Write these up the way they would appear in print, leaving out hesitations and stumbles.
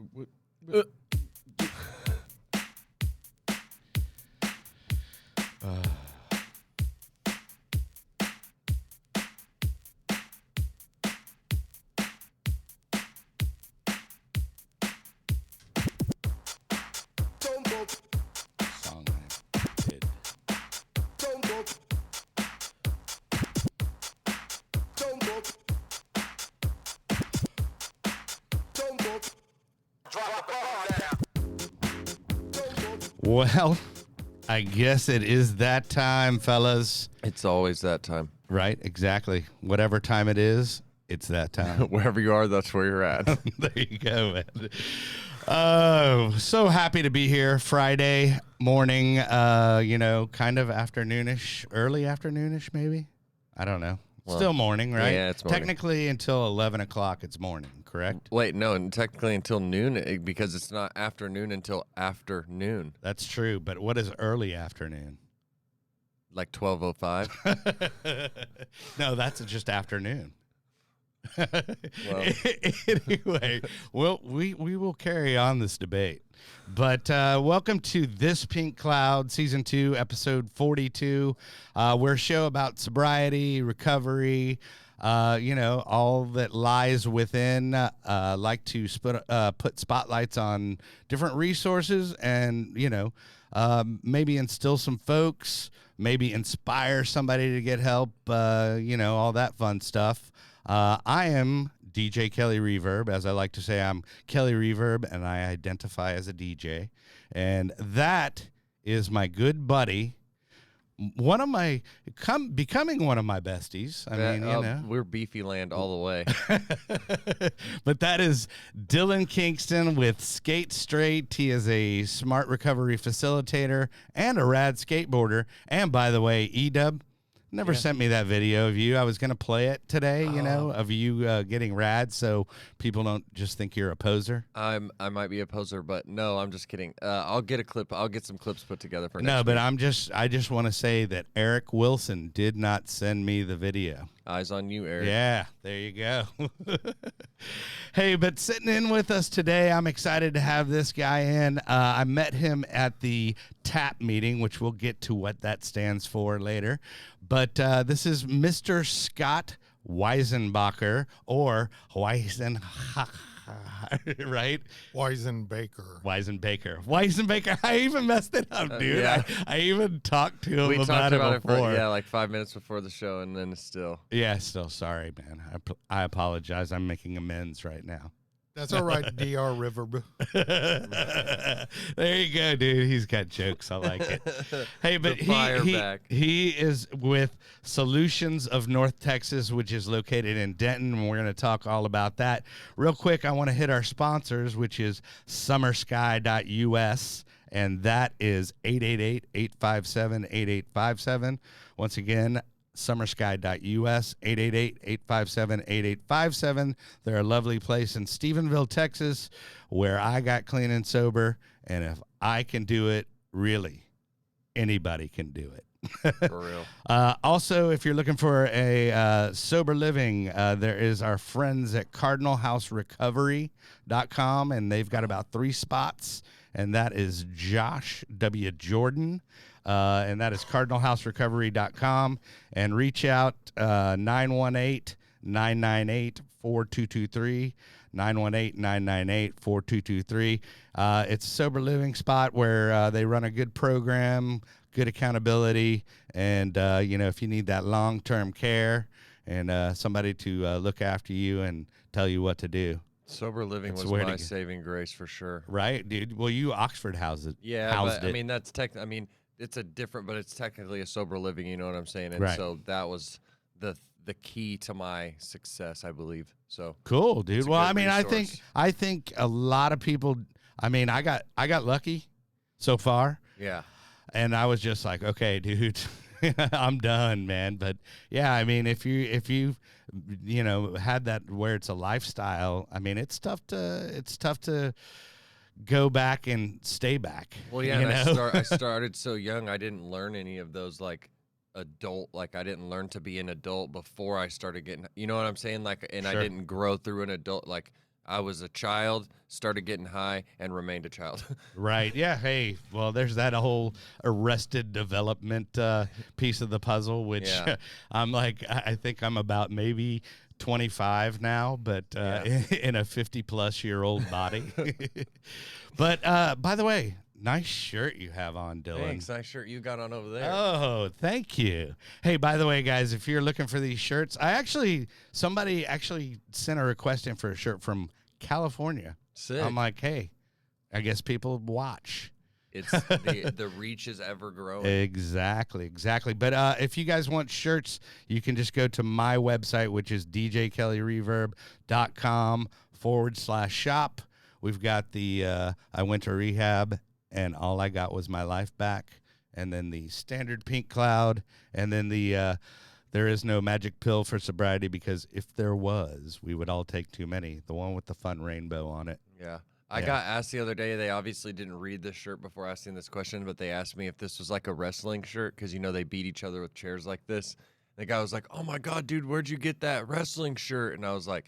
Song I did. Well, I guess it is that time, fellas. It's always that time. Right? Exactly. Whatever time it is, it's that time. Wherever you are, that's where you're at. There you go, man. Oh, so happy to be here. Friday morning, kind of afternoonish, early afternoonish, maybe. I don't know. Well, Still morning, right? yeah, it's morning. Technically, until 11 o'clock, it's morning, correct? Wait, no, and technically until noon, because it's not afternoon until afternoon. That's true, but what is early afternoon? Like 12:05? No, that's just afternoon. Well. Anyway, well, we will carry on this debate. But welcome to This Pink Cloud, Season 2, Episode 42. We're a show about sobriety, recovery, all that lies within. Like to put spotlights on different resources and, maybe instill some folks, maybe inspire somebody to get help, all that fun stuff. I am DJ Kelly Reverb. As I like to say, I'm Kelly Reverb, and I identify as a DJ. And that is my good buddy, becoming one of my besties. We're beefy land all the way. But that is Dylan Kingston with Skate Straight. He is a smart recovery facilitator and a rad skateboarder. And by the way, Edub never sent me that video of you. I was going to play it today, of you getting rad, so people don't just think you're a poser. I might be a poser, but no, I'm just kidding. I'll get a clip. I'll get some clips put together for next No, but week. I just want to say that Eric Wilson did not send me the video. Eyes on you, Eric. Yeah, there you go. Hey, but sitting in with us today, I'm excited to have this guy in. I met him at the TAP meeting, which we'll get to what that stands for later. But this is Mr. Scott Weisenbacher, or Weisenbacher, right? Weisenbacher. I even messed it up, dude. Yeah. I even talked to him about it before. Like 5 minutes before the show, and then still. Yeah, still sorry, man. I apologize. I'm making amends right now. That's all right, DR River. There you go, dude. He's got jokes. I like it. Hey, but he is with Solutions of North Texas, which is located in Denton, and we're going to talk all about that. Real quick, I want to hit our sponsors, which is summersky.us, and that is 888-857-8857. Once again, summersky.us, 888-857-8857. They're a lovely place in Stephenville, Texas, where I got clean and sober. And if I can do it, really, anybody can do it. For real. Also, if you're looking for a sober living, there is our friends at cardinalhouserecovery.com, and they've got about 3 spots. And that is Josh W. Jordan. And that is cardinalhouserecovery.com, and reach out 918-998-4223, 918-998-4223. It's a sober living spot where they run a good program, good accountability, and if you need that long-term care and somebody to look after you and tell you what to do. Sober living was my saving grace for sure. Right, dude? Well, you Oxford housed it. Yeah, but, that's it's but it's technically a sober living, you know what I'm saying? And right. So that was the key to my success, I believe. So cool, dude. Well, resource. I think a lot of people, I got lucky so far. Yeah. And I was just like, okay, dude, I'm done, man. But yeah, if you had that where it's a lifestyle, it's tough to go back and stay back. Well, yeah, I started so young. I didn't learn any of those adult, I didn't learn to be an adult before I started getting, you know what I'm saying? And sure. I didn't grow through an adult, I was a child, started getting high, and remained a child. Right. Yeah. Hey, well, there's that whole arrested development piece of the puzzle, which Yeah. I'm like, I think I'm about maybe 25 now, but in a 50-plus-year-old body. But by the way, nice shirt you have on, Dylan. Thanks. Nice shirt you got on over there. Oh, thank you. Hey, by the way, guys, if you're looking for these shirts, somebody actually sent a request in for a shirt from California. Sick. I'm like, hey, I guess people watch. It's the reach is ever growing. Exactly. But if you guys want shirts, you can just go to my website, which is djkellyreverb.com/shop. We've got the I went to rehab and all I got was my life back, and then the standard pink cloud, and then the there is no magic pill for sobriety, because if there was, we would all take too many. The one with the fun rainbow on it. Yeah. I got asked the other day, they obviously didn't read this shirt before asking this question, but they asked me if this was like a wrestling shirt, because, they beat each other with chairs like this. The guy was like, "Oh my God, dude, where'd you get that wrestling shirt?" And I was like,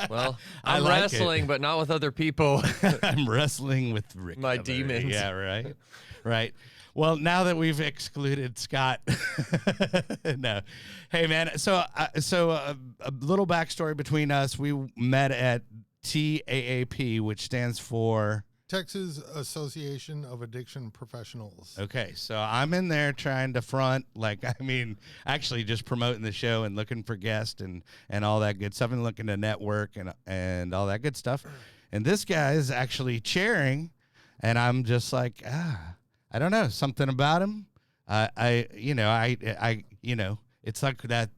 "Well, I'm like wrestling, but not with other people." I'm wrestling with Rick. My demons. Yeah, right. Right. Well, now that we've excluded Scott, no. Hey, man. So a little backstory between us. We met at TAAP, which stands for Texas Association of Addiction Professionals. Okay, so I'm in there trying to front, actually just promoting the show and looking for guests and all that good stuff, and looking to network and all that good stuff. And this guy is actually chairing, and I'm just like, I don't know, something about him. It's like that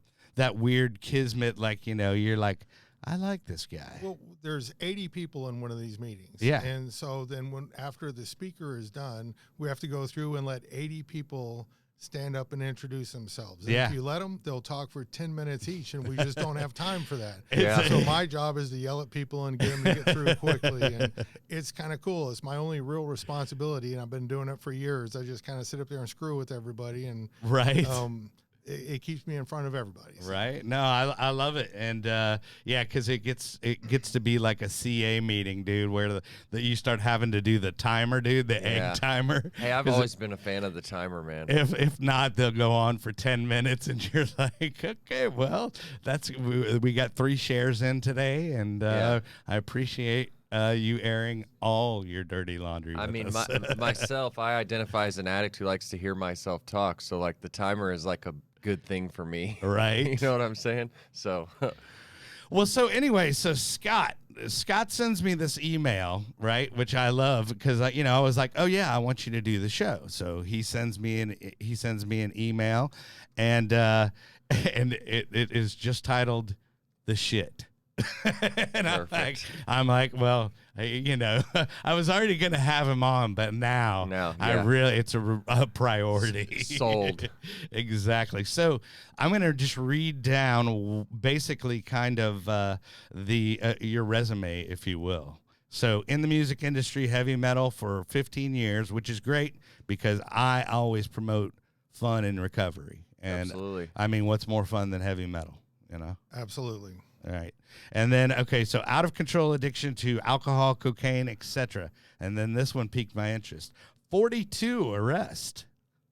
weird kismet, you're like, I like this guy. Well, there's 80 people in one of these meetings. Yeah. And so then after the speaker is done, we have to go through and let 80 people stand up and introduce themselves. And if you let them, they'll talk for 10 minutes each, and we just don't have time for that. Yeah. So my job is to yell at people and get them to get through quickly. And it's kind of cool. It's my only real responsibility, and I've been doing it for years. I just kind of sit up there and screw with everybody. And right. It keeps me in front of everybody. So. Right. No, I love it. And because it gets to be like a CA meeting, dude, where you start having to do the timer, dude, the egg timer. Hey, I've always been a fan of the timer, man. If not, they'll go on for 10 minutes, and you're like, okay, well, we got 3 shares in today, and I appreciate you airing all your dirty laundry. I mean, us. myself, I identify as an addict who likes to hear myself talk. So, the timer is like a good thing for me. Right. You know what I'm saying? So, well, so anyway, Scott sends me this email, right, which I love, because I was like, oh yeah, I want you to do the show. So he sends me an email, and it is just titled "The Shit." And I'm like, well, I was already gonna have him on, but now it's a priority. Sold. Exactly. So I'm gonna just read down basically kind of your resume, if you will. So in the music industry, heavy metal for 15 years, which is great because I always promote fun and recovery. And absolutely. I mean, what's more fun than heavy metal? Absolutely. All right. And then, so out of control addiction to alcohol, cocaine, etc. And then this one piqued my interest. 42 arrests.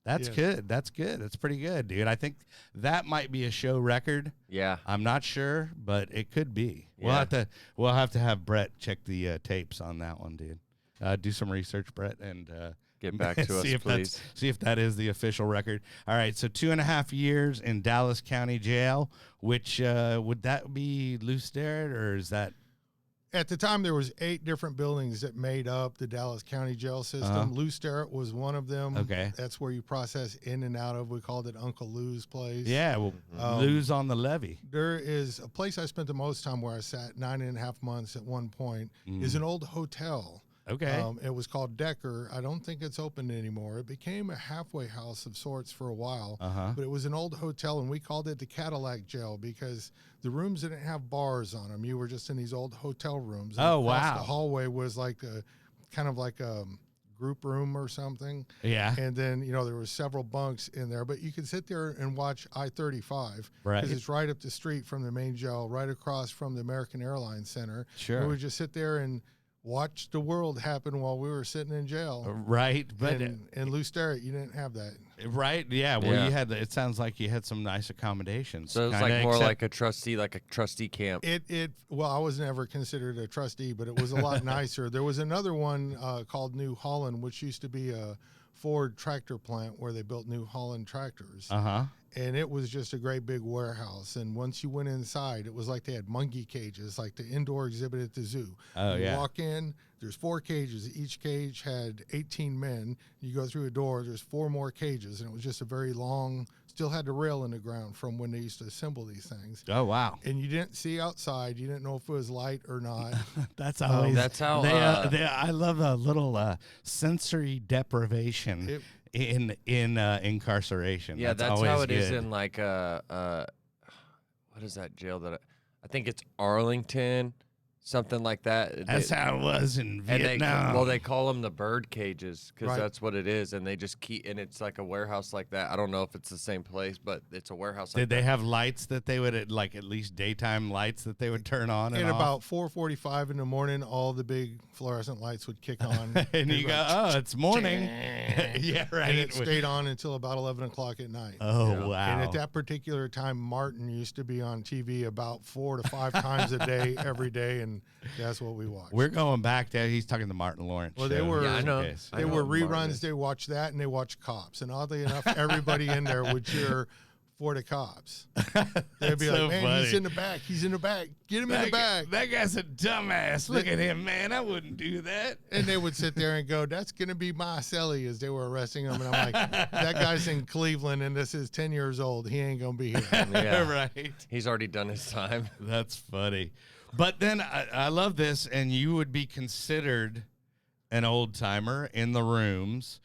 That's good. That's good. That's pretty good, dude. I think that might be a show record. Yeah. I'm not sure, but it could be. Yeah. We'll have to have Brett check the tapes on that one, dude. Do some research, Brett, and get back to us, please. See if that is the official record. All right, so 2.5 years in Dallas County Jail, which would that be loose there, or is that? At the time, there was 8 different buildings that made up the Dallas County jail system. Lou Sterrett was one of them. Okay. That's where you process in and out of. We called it Uncle Lou's place. Yeah, well, Lou's on the levee. There is a place I spent the most time where I sat 9.5 months at one point is an old hotel. Okay. It was called Decker. I don't think it's open anymore. It became a halfway house of sorts for a while, but it was an old hotel, and we called it the Cadillac Jail because the rooms didn't have bars on them. You were just in these old hotel rooms. And Oh, across wow. The hallway was like a kind of like a group room or something. Yeah. And then, there was several bunks in there, but you could sit there and watch I-35 Right. because it's right up the street from the main jail, right across from the American Airlines Center. Sure. And we would just sit there and watch the world happen while we were sitting in jail. Right. But in Lou Sterrett, you didn't have that. Right. Yeah. Well, Yeah. you had it sounds like you had some nice accommodations. So it's kinda, like more except- like a trustee camp. Well, I was never considered a trustee, but it was a lot nicer. There was another one called New Holland, which used to be a Ford tractor plant where they built New Holland tractors. Uh-huh. And it was just a great big warehouse. And once you went inside, it was like they had monkey cages, like the indoor exhibit at the zoo. Oh, you yeah. walk in, there's 4 cages. Each cage had 18 men. You go through a door, there's 4 more cages. And it was just a very long, still had the rail in the ground from when they used to assemble these things. Oh, wow. And you didn't see outside. You didn't know if it was light or not. That's always. That's how, I love a little sensory deprivation in incarceration. Yeah, that's always how it is good. in like what is that jail that I think it's Arlington, something like that. That's how it was in Vietnam. They call them the bird cages because Right. that's what it is, and they just keep, and it's like a warehouse like that. I don't know if it's the same place, but it's a warehouse. Did they have lights that they would like at least daytime lights that they would turn on and And off? about 4:45 in the morning, all the big fluorescent lights would kick on. and you go, oh, it's morning. Yeah, right. And it stayed on until about 11 o'clock at night. Oh, Yeah. wow. And at that particular time, Martin used to be on TV about 4 to 5 times a day, every day, and that's what we watched. We're going back to, he's talking to Martin Lawrence. Well, they show, were- just Yeah, I in know. case. They know were what Martin reruns. is. They watched that, and they watched Cops. And oddly enough, everybody in there would cheer for the cops. They'd be so like, man, funny. he's in the back. He's in the back. Get him in the back. That guy's a dumbass. Look at him, man. I wouldn't do that. And they would sit there and go, that's going to be my celly as they were arresting him. And I'm like, that guy's in Cleveland, and this is 10 years old. He ain't going to be here. Yeah. Right. He's already done his time. That's funny. But then I love this, and you would be considered an old timer in the rooms,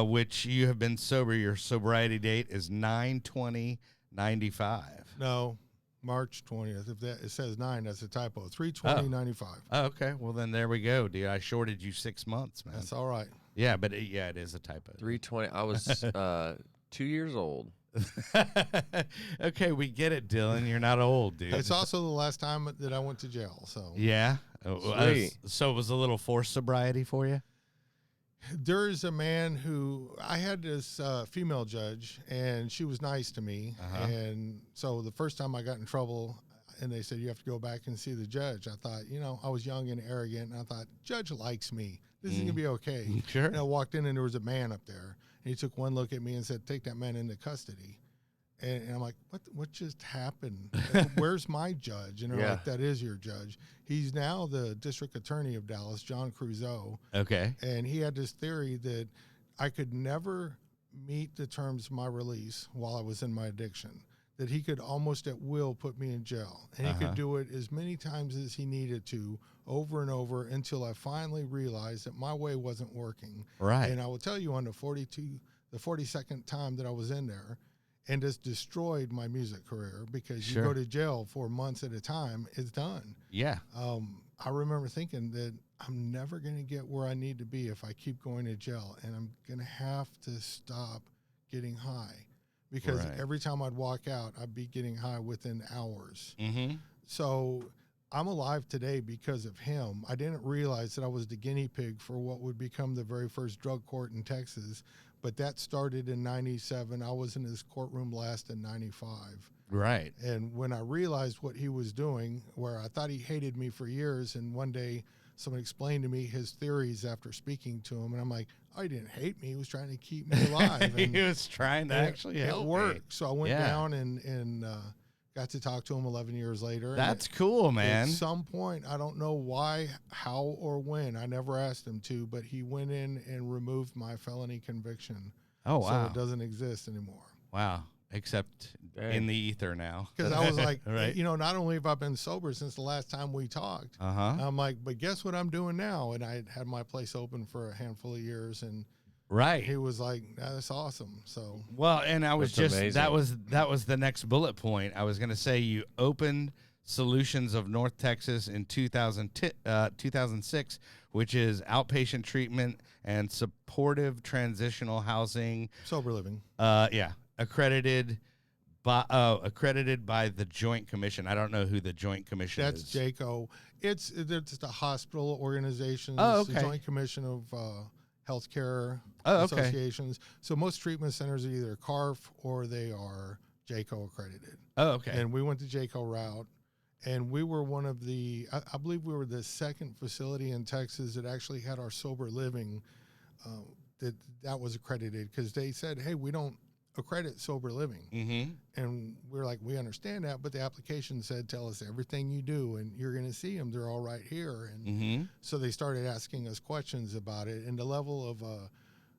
which you have been sober. Your sobriety date is 9/20/95. No, March 20th. If that it says 9, that's a typo. 3/20/95. Oh, okay. Well, then there we go, dude. I shorted you 6 months, man. That's all right. Yeah, but it is a typo. 320. I was 2 years old. Okay, we get it, Dylan. You're not old, dude. It's also the last time that I went to jail. So Yeah. Sweet. So it was a little forced sobriety for you? there's a man who I had this female judge, and she was nice to me. Uh-huh. And so the first time I got in trouble, and they said, you have to go back and see the judge. I thought, I was young and arrogant, and I thought, judge likes me. This is going to be okay. Sure. And I walked in, and there was a man up there. And he took one look at me and said, take that man into custody. And I'm like, what just happened? Where's my judge? And they're Yeah. like, that is your judge. He's now the district attorney of Dallas, John Crusoe. Okay. And he had this theory that I could never meet the terms of my release while I was in my addiction, that he could almost at will put me in jail. And he could do it as many times as he needed to, over and over, until I finally realized that my way wasn't working. Right. And I will tell you, on the 42nd time that I was in there, and just destroyed my music career, because Sure. you go to jail for months at a time, it's done. Yeah. I remember thinking that I'm never going to get where I need to be if I keep going to jail, and I'm going to have to stop getting high, because Right. every time I'd walk out, I'd be getting high within hours. Mm-hmm. So I'm alive today because of him. I didn't realize that I was the guinea pig for what would become the very first drug court in Texas, but that started in 97. I was in his courtroom last in 95. Right. And when I realized what he was doing, where I thought he hated me for years, and one day someone explained to me his theories after speaking to him, and I'm like, oh, he didn't hate me. He was trying to keep me alive. He And was trying to actually it help worked. me. So I went Yeah. down and got to talk to him 11 years later. And That's cool, man. at some point, I don't know why, how, or when, I never asked him to, but he went in and removed my felony conviction. Oh, So wow. it doesn't exist anymore. Wow. Except Dang. in the ether now. Because I was like, Right. not only have I been sober since the last time we talked, Uh-huh. I'm like, but guess what I'm doing now? And I had my place open for a handful of years, and Right. he was like, that's awesome. So Well, and I was That's just amazing. that was the next bullet point. I was going to say you opened Solutions of North Texas in 2006, which is outpatient treatment and supportive transitional housing. Sober living. Accredited by the Joint Commission. I don't know who the Joint Commission That's is. JACO. It's the hospital organizations. Oh, okay. The Joint Commission of Healthcare Oh, okay. Associations. So most treatment centers are either CARF or they are JACO accredited. Oh, okay. And we went the JACO route. And we were one of the, I believe we were the second facility in Texas that actually had our sober living that was accredited, because they said, hey, we don't accredit sober living. Mm-hmm. And we're like, we understand that, but the application said, tell us everything you do, and you're going to see them. They're all right here. And so they started asking us questions about it, and the level of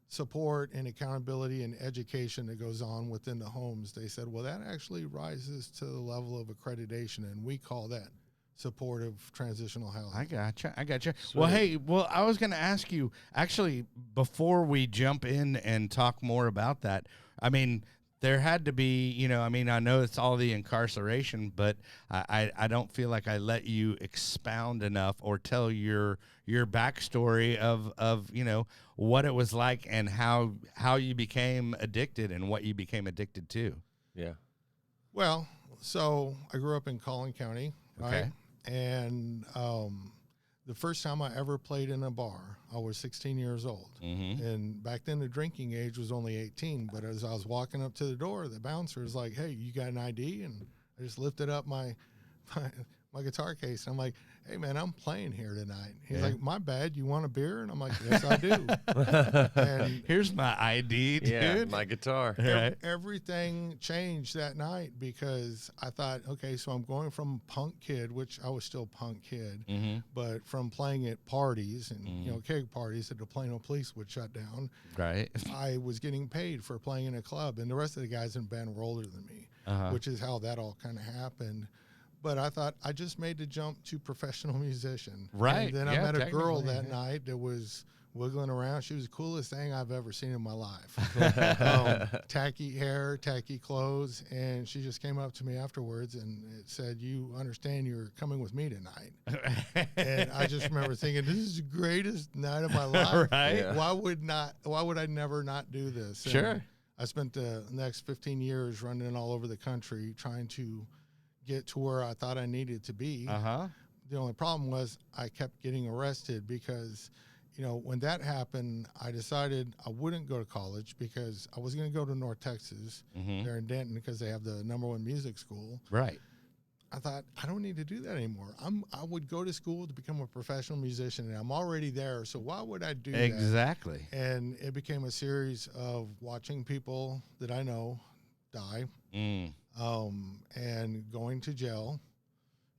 support and accountability and education that goes on within the homes. They said, well, that actually rises to the level of accreditation, and we call that supportive transitional housing. I gotcha. Well, hey, I was going to ask you, actually, before we jump in and talk more about that, I mean, there had to be, I know it's all the incarceration, but I don't feel like I let you expound enough or tell your backstory of what it was like and how you became addicted and what you became addicted to. Yeah. Well, so I grew up in Collin County, right? Okay. And the first time I ever played in a bar, I was 16 years old. Mm-hmm. And back then the drinking age was only 18. But as I was walking up to the door, the bouncer was like, hey, you got an ID? And I just lifted up my guitar case. And I'm like, hey, man, I'm playing here tonight. He's like, my bad. You want a beer? And I'm like, yes, I do. And here's my ID, dude. Yeah, my guitar. Right. Everything changed that night, because I thought, okay, so I'm going from punk kid, which I was still punk kid, but from playing at parties and keg parties that the Plano police would shut down. Right. I was getting paid for playing in a club, and the rest of the guys in the band were older than me, which is how that all kind of happened. But I thought I just made the jump to professional musician. Right. And then I met a girl that night that was wiggling around. She was the coolest thing I've ever seen in my life. Tacky hair, tacky clothes. And she just came up to me afterwards and it said, you understand you're coming with me tonight. And I just remember thinking, this is the greatest night of my life. Right. Yeah. Why would I never not do this? Sure. And I spent the next 15 years running all over the country trying to get to where I thought I needed to be. The only problem was I kept getting arrested because, when that happened, I decided I wouldn't go to college because I was going to go to North Texas. There in Denton, because they have the #1 music school. Right. I thought, I don't need to do that anymore. I would go to school to become a professional musician, and I'm already there, so why would I do that? Exactly. And it became a series of watching people that I know die. And going to jail.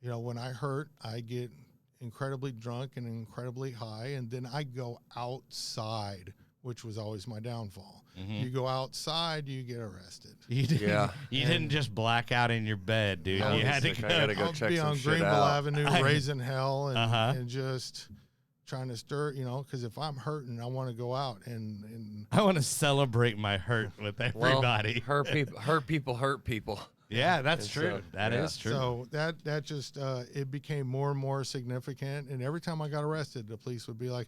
When I hurt, I get incredibly drunk and incredibly high, and then I go outside, which was always my downfall. You go outside, you get arrested. You didn't just black out in your bed, dude. No, You had to like, go. I gotta go I'll check be some on shit Greenville out. Avenue, raising hell, and just trying to stir, because if I'm hurting, I want to go out and I want to celebrate my hurt with everybody. Well, hurt people hurt people. Yeah, that's And true. so, That is true. So that just it became more and more significant. And every time I got arrested, the police would be like,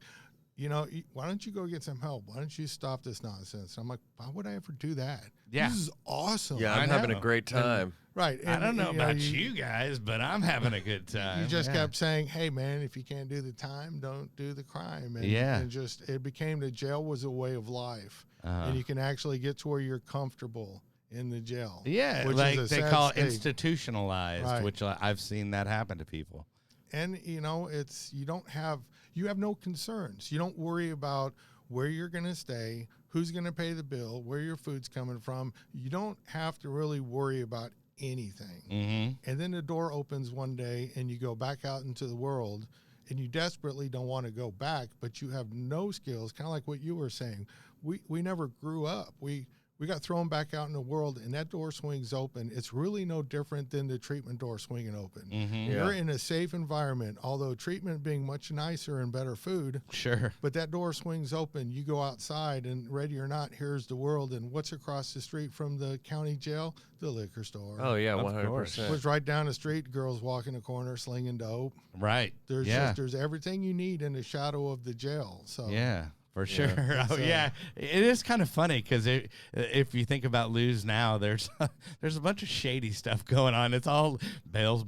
why don't you go get some help? Why don't you stop this nonsense? I'm like, why would I ever do that? Yeah. This is awesome. Yeah, I'm having a great time. Right. I don't know about you guys, but I'm having a good time. You just kept saying, hey, man, if you can't do the time, don't do the crime. And, and just it became the jail was a way of life. And you can actually get to where you're comfortable in the jail. Yeah, which like is a they sad call it state. institutionalized, Right. which I've seen that happen to people. And, you have no concerns. You don't worry about where you're going to stay, who's going to pay the bill, where your food's coming from. You don't have to really worry about anything. And then the door opens one day and you go back out into the world and you desperately don't want to go back, but you have no skills, kind of like what you were saying. We never grew up. We We got thrown back out in the world, and that door swings open. It's really no different than the treatment door swinging open. Mm-hmm. You're in a safe environment, although treatment being much nicer and better food. Sure. But that door swings open. You go outside, and ready or not, here's the world. And what's across the street from the county jail? The liquor store. Oh yeah, Of 100%. Was right down the street. Girls walking the corner slinging dope. Right. There's everything you need in the shadow of the jail. So Yeah. For sure. Yeah. Oh, yeah. It is kind of funny because if you think about Lou's now, there's a bunch of shady stuff going on. It's all bail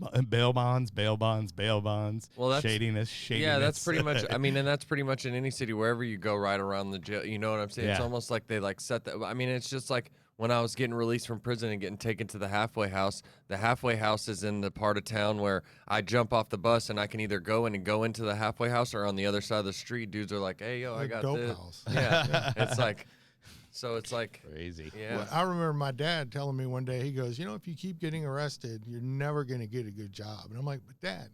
bonds. Well, that's shadiness. Yeah, that's pretty much. I mean, and that's pretty much in any city wherever you go, right around the jail. You know what I'm saying? It's Yeah. almost like they like set that. I mean, it's just like when I was getting released from prison and getting taken to the halfway house. The halfway house is in the part of town where I jump off the bus and I can either go into the halfway house, or on the other side of the street, dudes are like, "Hey, yo, I got dope this." house. Yeah, it's like, so it's like crazy. Yeah. Well, I remember my dad telling me one day, he goes, if you keep getting arrested, you're never going to get a good job. And I'm like, but Dad,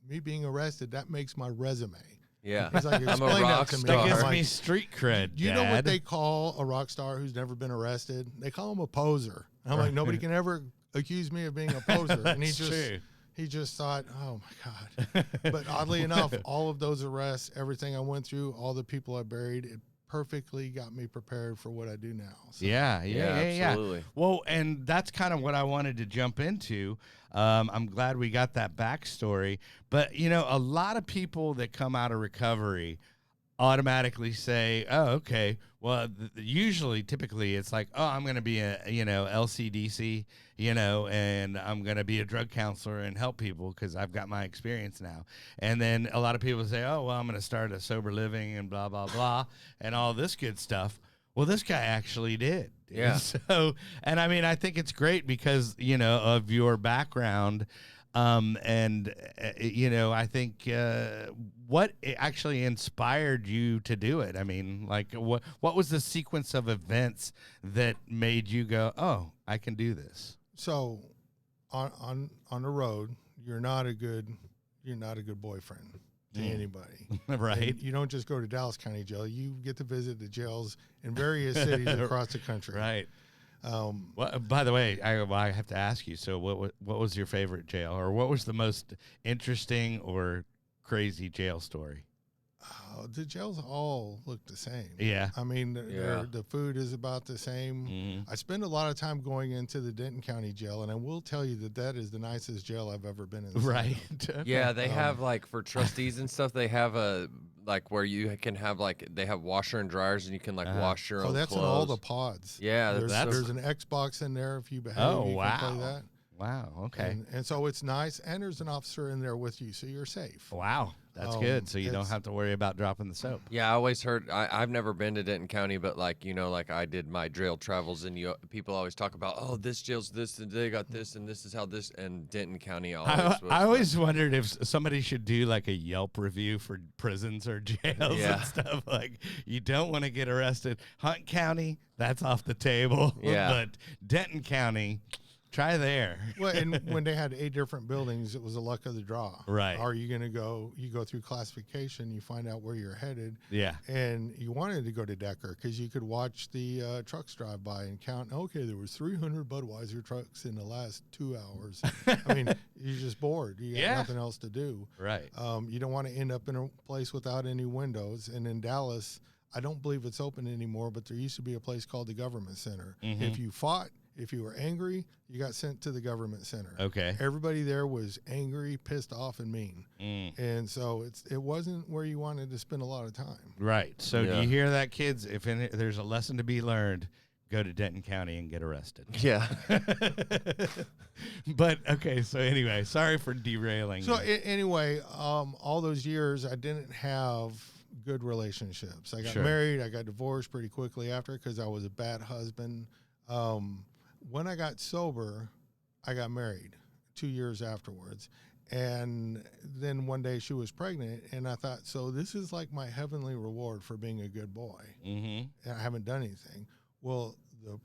me being arrested, that makes my resume. Yeah, He's like, I'm a explain rock that to me. That star. gives I'm me like, street cred, you know what Dad. they call a rock star who's never been arrested? They call him a poser. And I'm like, nobody can ever accuse me of being a poser. And That's true. he just thought, oh my God. But oddly enough, all of those arrests, everything I went through, all the people I buried, it perfectly got me prepared for what I do now. So. Yeah. absolutely. Well, and that's kind of what I wanted to jump into. I'm glad we got that backstory. But, a lot of people that come out of recovery automatically say, oh, okay, well, typically it's like, oh, I'm going to be a, LCDC, and I'm going to be a drug counselor and help people because I've got my experience now. And then a lot of people say, oh, well, I'm going to start a sober living and blah, blah, blah, and all this good stuff. Well, this guy actually did. Yeah. So, and I mean, I think it's great because, of your background. I think what actually inspired you to do it? I mean, like, what was the sequence of events that made you go, oh, I can do this? So on the road, you're not a good boyfriend to anybody. Right. And you don't just go to Dallas County Jail. You get to visit the jails in various cities across the country. Right. Well, by the way, I have to ask you. So, what was your favorite jail, or what was the most interesting or crazy jail story? The jails all look the same. Yeah. I mean, the food is about the same. Mm-hmm. I spend a lot of time going into the Denton County Jail, and I will tell you that is the nicest jail I've ever been in. Right. Yeah, they have like for trustees and stuff. They have a like where you can have they have washer and dryers, and you can wash your own. Oh, that's clothes. in all the pods. Yeah, there's an Xbox in there if you behave. Oh, you wow. can play that. Wow. Okay. And so it's nice, and there's an officer in there with you, so you're safe. Wow. That's good. So you don't have to worry about dropping the soap. Yeah, I always heard. I've never been to Denton County, but like I did my jail travels, and people always talk about, oh, this jail's this, and they got this, and this is how this, and Denton County always. I always wondered if somebody should do like a Yelp review for prisons or jails and stuff. Like, you don't want to get arrested. Hunt County, that's off the table. Yeah. But Denton County, try there. Well, and when they had 8 different buildings, it was the luck of the draw. Right. Are you going to go? You go through classification, you find out where you're headed. Yeah. And you wanted to go to Decker because you could watch the trucks drive by and count. Okay, there was 300 Budweiser trucks in the last 2 hours. I mean, you're just bored. You got nothing else to do. Right. You don't want to end up in a place without any windows. And in Dallas, I don't believe it's open anymore, but there used to be a place called the Government Center. Mm-hmm. If you fought, if you were angry, you got sent to the Government Center. Okay. Everybody there was angry, pissed off, and mean. And so it wasn't where you wanted to spend a lot of time. Right. So do you hear that, kids? If there's a lesson to be learned, go to Denton County and get arrested. Yeah. But, okay, so anyway, sorry for derailing. So anyway, all those years, I didn't have good relationships. I got married. I got divorced pretty quickly after because I was a bad husband. When I got sober, I got married 2 years afterwards. And then one day she was pregnant, and I thought, so this is like my heavenly reward for being a good boy. Mm-hmm. And I haven't done anything. Well,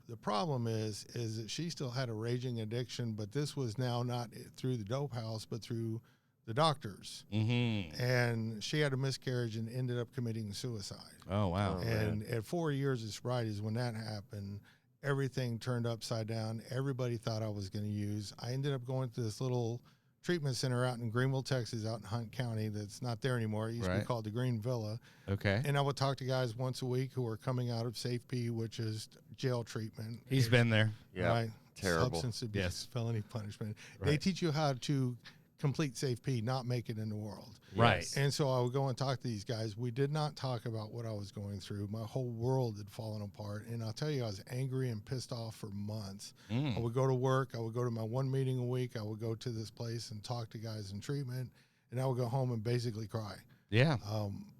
the problem is that she still had a raging addiction, but this was now not through the dope house, but through the doctors. Mm-hmm. And she had a miscarriage and ended up committing suicide. Oh, wow. And at 4 years of sobriety is when that happened. Everything turned upside down. Everybody thought I was going to use. I ended up going to this little treatment center out in Greenville, Texas, out in Hunt County. That's not there anymore. It used to be called the Green Villa. Okay. And I would talk to guys once a week who were coming out of Safe P, which is jail treatment. He's been there. Yeah. Right? Terrible. Substance abuse, felony punishment. Right. They teach you how to complete Safe P, not make it in the world. Right. And so I would go and talk to these guys. We did not talk about what I was going through. My whole world had fallen apart. And I'll tell you, I was angry and pissed off for months. I would go to work. I would go to my one meeting a week. I would go to this place and talk to guys in treatment. And I would go home and basically cry. Yeah.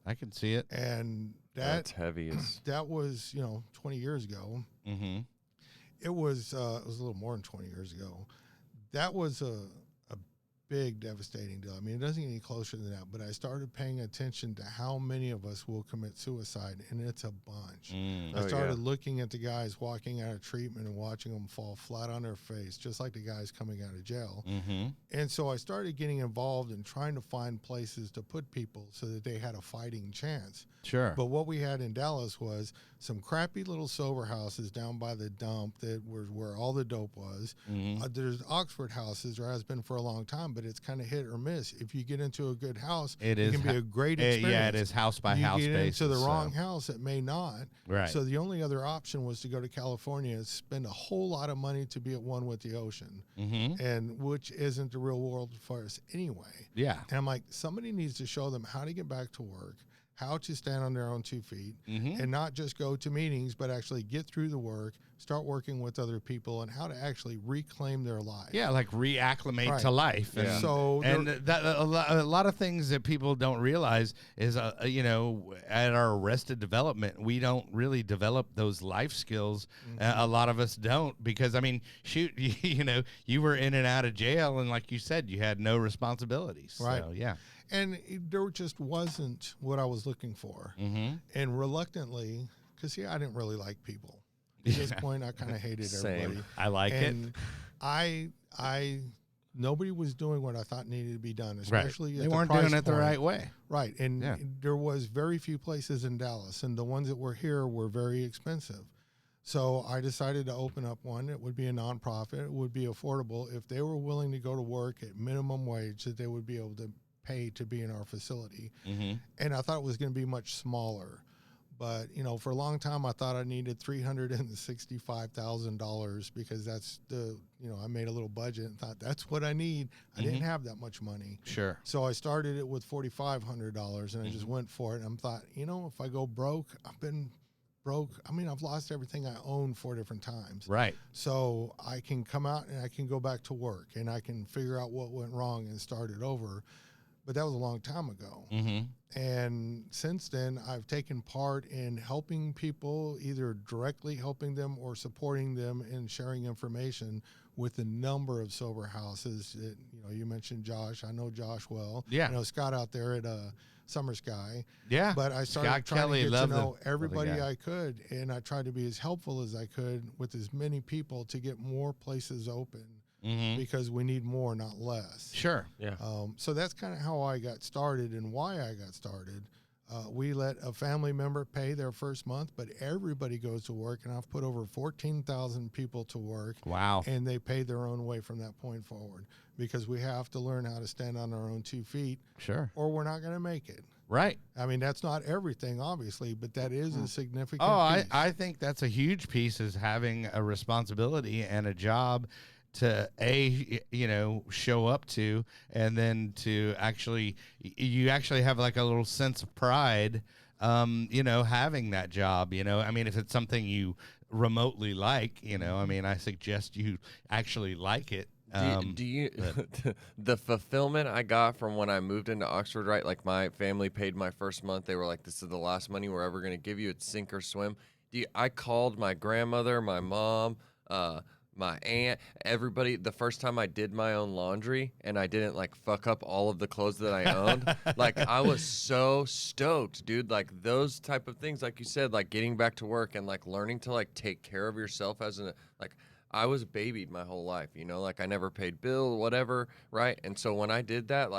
I can see it. And That's heavy. that was, 20 years ago. Mm-hmm. It was a little more than 20 years ago. That was a big, devastating deal. I mean, it doesn't get any closer than that, but I started paying attention to how many of us will commit suicide, and it's a bunch. I started looking at the guys walking out of treatment and watching them fall flat on their face, just like the guys coming out of jail. Mm-hmm. And so I started getting involved in trying to find places to put people so that they had a fighting chance. Sure. But what we had in Dallas was some crappy little sober houses down by the dump that were where all the dope was. Mm-hmm. There's Oxford houses, or has been for a long time, but it's kind of hit or miss. If you get into a good house, it can be a great experience. Yeah, it is house by house basis. You get into the wrong house, it may not. Right. So the only other option was to go to California and spend a whole lot of money to be at one with the ocean, and which isn't the real world for us anyway. Yeah. And I'm like, somebody needs to show them how to get back to work, how to stand on their own 2 feet, and not just go to meetings, but actually get through the work, start working with other people, and how to actually reclaim their life. Yeah, like reacclimate to life. And, So a lot of things that people don't realize is, at our arrested development, we don't really develop those life skills. A lot of us don't because, I mean, shoot, you were in and out of jail, and like you said, you had no responsibilities. Right. So, yeah. And there just wasn't what I was looking for. And reluctantly, because, I didn't really like people. At this point, I kind of hated everybody. I like it. And I nobody was doing what I thought needed to be done, especially They weren't doing it the right way. Right. And there was very few places in Dallas, and the ones that were here were very expensive. So I decided to open up one. It would be a nonprofit. It would be affordable. If they were willing to go to work at minimum wage, that they would be able to pay to be in our facility. And I thought it was going to be much smaller. But, for a long time, I thought I needed $365,000 because that's I made a little budget and thought that's what I need. I didn't have that much money. Sure. So I started it with $4,500 and I just went for it. And I thought, if I go broke, I've been broke. I mean, I've lost everything I own 4 different times. Right. So I can come out and I can go back to work and I can figure out what went wrong and start it over. But that was a long time ago. And since then, I've taken part in helping people, either directly helping them or supporting them in sharing information with a number of sober houses. You mentioned Josh. I know Josh well. Yeah. I know Scott out there at Summer Sky. Yeah. But I started Scott trying Kelly, to get to know the everybody guy. I could, and I tried to be as helpful as I could with as many people to get more places open. Because we need more, not less. Sure. Yeah. So that's kind of how I got started and why I got started. We let a family member pay their first month, but everybody goes to work, and I've put over 14,000 people to work. Wow. And they pay their own way from that point forward because we have to learn how to stand on our own 2 feet. Sure. Or we're not going to make it. Right. I mean, that's not everything, obviously, but that is a significant piece. I think that's a huge piece, is having a responsibility and a job to show up to, and then to actually have like a little sense of pride, having that job, I mean, if it's something you remotely like, I mean, I suggest you actually like it. Do you the fulfillment I got from when I moved into Oxford, right? Like, my family paid my first month. They were like, this is the last money we're ever going to give you. It's sink or swim. I called my grandmother, my mom, my aunt, everybody, the first time I did my own laundry and I didn't fuck up all of the clothes that I owned. I was so stoked, dude. Those type of things, like you said, getting back to work and learning to take care of yourself I was babied my whole life, I never paid bill, whatever, right? And so when I did that,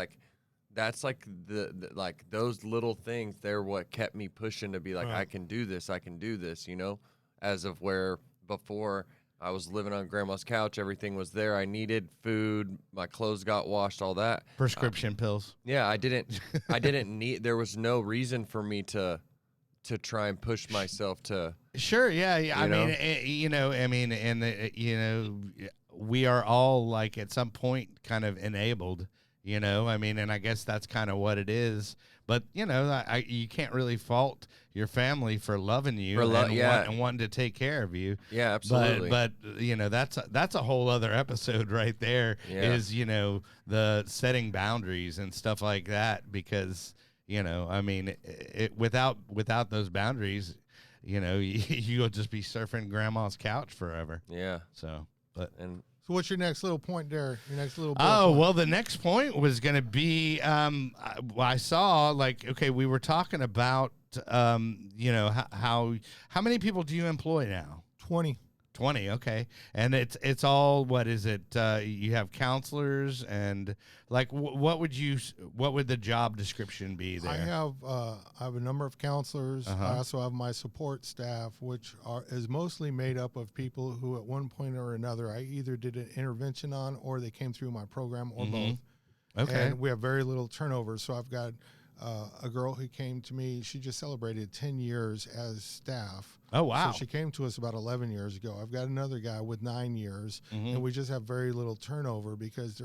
that's like the like those little things. They're what kept me pushing to be like, Right. I can do this. I can do this. You know, as of where before I was living on grandma's couch, everything was there. I needed food. My clothes got washed. All that. Prescription pills. Yeah, I didn't need. There was no reason for me to try and push myself to. Sure, yeah, yeah. I You know? mean, we are all like at some point kind of enabled, I mean, and I guess that's kind of what it is. But you can't really fault your family for loving you and wanting to take care of you. Yeah, absolutely. But that's a whole other episode right there. Yeah. Is the setting boundaries and stuff like that, because I mean, without those boundaries, you'll just be surfing grandma's couch forever. Yeah. So, And So what's your next little point there? Your next little bullet oh, point? well, the next point was going to be, I saw okay, we were talking about, how many people do you employ now? 20. 20, okay. And it's all, what is it? You have counselors and like what would the job description be there? I have a number of counselors. Uh-huh. I also have my support staff, which is mostly made up of people who at one point or another I either did an intervention on or they came through my program or both. Okay. And we have very little turnover. So I've got a girl who came to me. She just celebrated 10 years as staff. Oh, wow. So she came to us about 11 years ago. I've got another guy with 9 years, and we just have very little turnover because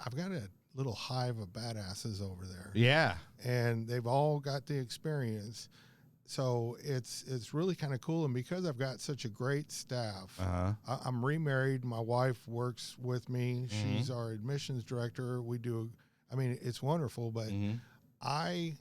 I've got a little hive of badasses over there. Yeah. And they've all got the experience. So it's really kind of cool. And because I've got such a great staff, I'm remarried. My wife works with me. She's our admissions director. It's wonderful, but I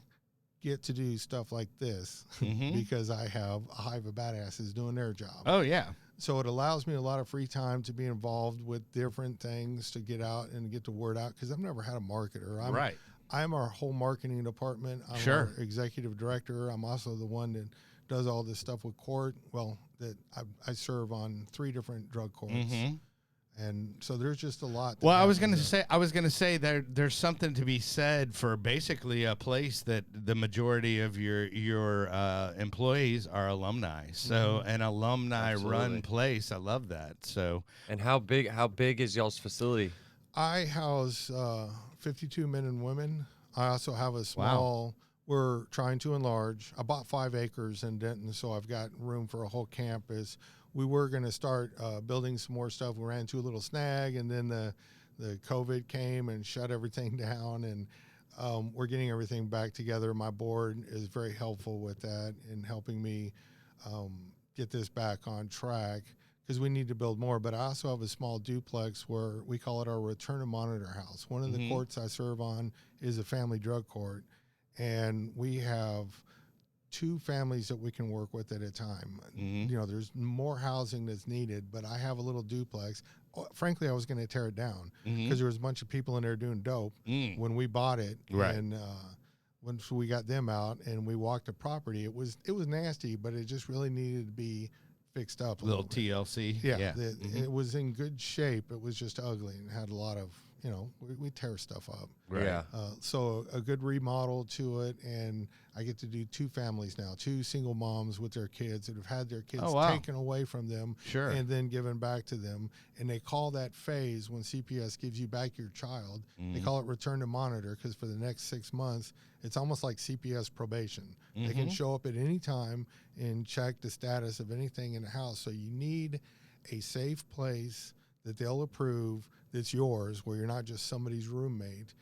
get to do stuff like this because I have a hive of badasses doing their job. Oh, yeah. So it allows me a lot of free time to be involved with different things, to get out and get the word out, because I've never had a marketer. Right. I'm our whole marketing department. I'm Sure. our executive director. I'm also the one that does all this stuff with court. Well, that I serve on 3 different drug courts. And so there's just a lot. Well, I was going to say there's something to be said for basically a place that the majority of your employees are alumni. So an alumni run place. I love that. So, and how big is y'all's facility? I house 52 men and women. I also have a small. We're trying to enlarge. I bought 5 acres in Denton, so I've got room for a whole campus. We were going to start building some more stuff. We ran into a little snag, and then the COVID came and shut everything down, and we're getting everything back together. My board is very helpful with that in helping me get this back on track, because we need to build more. But I also have a small duplex where we call it our return to monitor house. One of the courts I serve on is a family drug court, and we have 2 families that we can work with at a time. There's more housing that's needed, but I have a little duplex. Frankly, I was going to tear it down because there was a bunch of people in there doing dope when we bought it. Right. And once we got them out and we walked the property, it was nasty, but it just really needed to be fixed up. A little TLC. Yeah. It was in good shape. It was just ugly and had a lot of, we tear stuff up. Right. Yeah. So a good remodel to it, and I get to do 2 families now, 2 single moms with their kids that have had their kids taken away from them and then given back to them. And they call that phase, when CPS gives you back your child, they call it return to monitor, because for the next 6 months, it's almost like CPS probation. They can show up at any time and check the status of anything in the house. So you need a safe place that they'll approve that's yours, where you're not just somebody's roommate.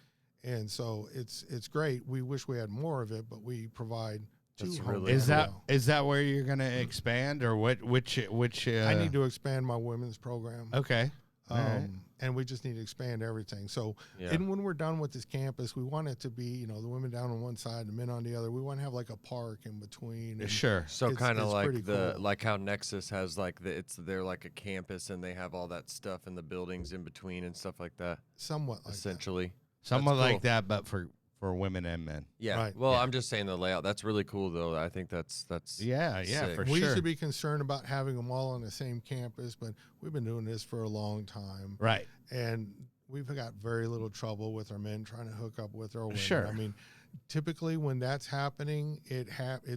And so it's great. We wish we had more of it, but we provide 2 That's homes. really Is that where you're going to expand, or which I need to expand my women's program. Okay. And we just need to expand everything. So, Yeah. and when we're done with this campus, we want it to be, the women down on one side, the men on the other. We want to have like a park in between. and Sure. So It's- kind of it's like pretty cool. like how Nexus has like they're like a campus, and they have all that stuff in the buildings in between and stuff like that. Somewhat like that. Essentially. Somewhat That's cool. like that, but for women and men. Yeah. Right. Well, Yeah. I'm just saying the layout. That's really cool though. I think that's Yeah, sick. for We sure. used to be concerned about having them all on the same campus, but we've been doing this for a long time. Right. And we've got very little trouble with our men trying to hook up with our women. Sure. I mean, typically when that's happening, it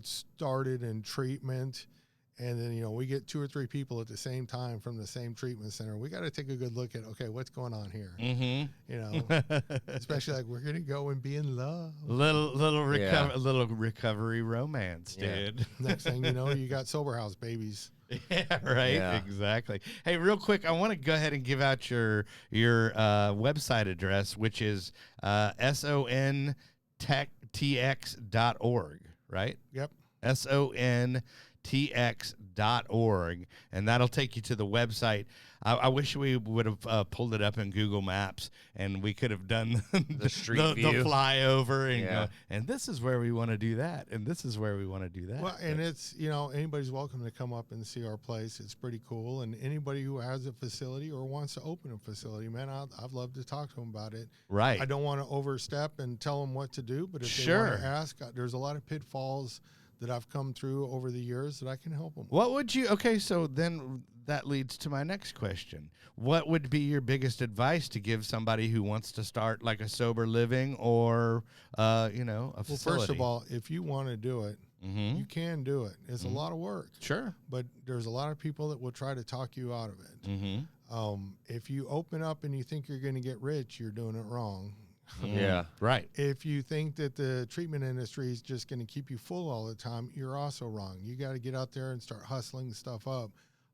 started in treatment. And then, you know, we get 2 or 3 people at the same time from the same treatment center. We got to take a good look at, okay, what's going on here? Mm-hmm. You know, especially like we're going to go and be in love. Little recovery romance, dude. Next thing you know, you got sober house babies. Yeah, right. Yeah. Exactly. Hey, real quick, I want to go ahead and give out your website address, which is sontx.org, right? Yep. sontx.org, and that'll take you to the website. I wish we would have pulled it up in Google Maps, and we could have done The street the view. flyover, and Yeah. go, and this is where we want to do that, and this is where we want to do that. Well, and it's, you know, anybody's welcome to come up and see our place. It's pretty cool. And anybody who has a facility or wants to open a facility, man, I'd love to talk to them about it. Right. I don't want to overstep and tell them what to do, but if they Sure. want to ask, there's a lot of pitfalls that I've come through over the years that I can help them with. What would you? Okay, so then that leads to my next question. What would be your biggest advice to give somebody who wants to start like a sober living or, a Well, facility? first of all, if you want to do it, Mm-hmm. you can do it. It's a lot of work, Sure. but there's a lot of people that will try to talk you out of it. Mm-hmm. If you open up and you think you're going to get rich, you're doing it wrong. Yeah. Right. If you think that the treatment industry is just going to keep you full all the time, you're also wrong. You got to get out there and start hustling stuff up.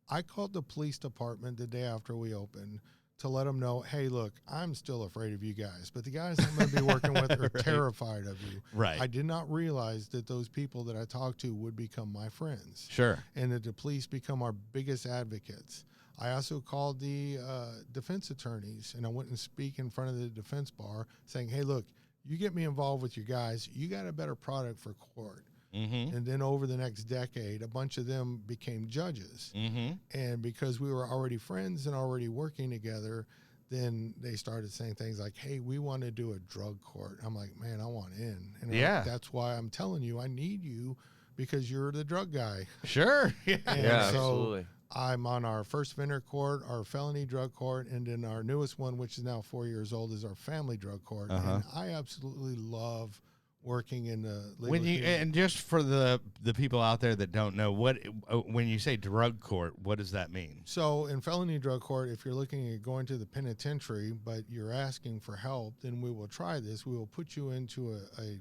I called the police department the day after we opened to let them know, hey, look, I'm still afraid of you guys, but the guys I'm going to be working with are Right. terrified of you. Right. I did not realize that those people that I talked to would become my friends Sure. and that the police become our biggest advocates. I also called the defense attorneys, and I went and speak in front of the defense bar saying, hey, look, you get me involved with your guys, you got a better product for court. Mm-hmm. And then over the next decade, a bunch of them became judges. Mm-hmm. And because we were already friends and already working together, then they started saying things like, hey, we want to do a drug court. I'm like, man, I want in. And I'm Yeah. like, that's why I'm telling you, I need you because you're the drug guy. Sure. Yeah. And Yeah, so absolutely. I'm on our first offender court, our felony drug court, and then our newest one, which is now 4 years old, is our family drug court. Uh-huh. And I absolutely love working in the legal When you community. and just for the people out there that don't know, what when you say drug court, what does that mean? So in felony drug court, if you're looking at going to the penitentiary, but you're asking for help, then we will try this. We will put you into a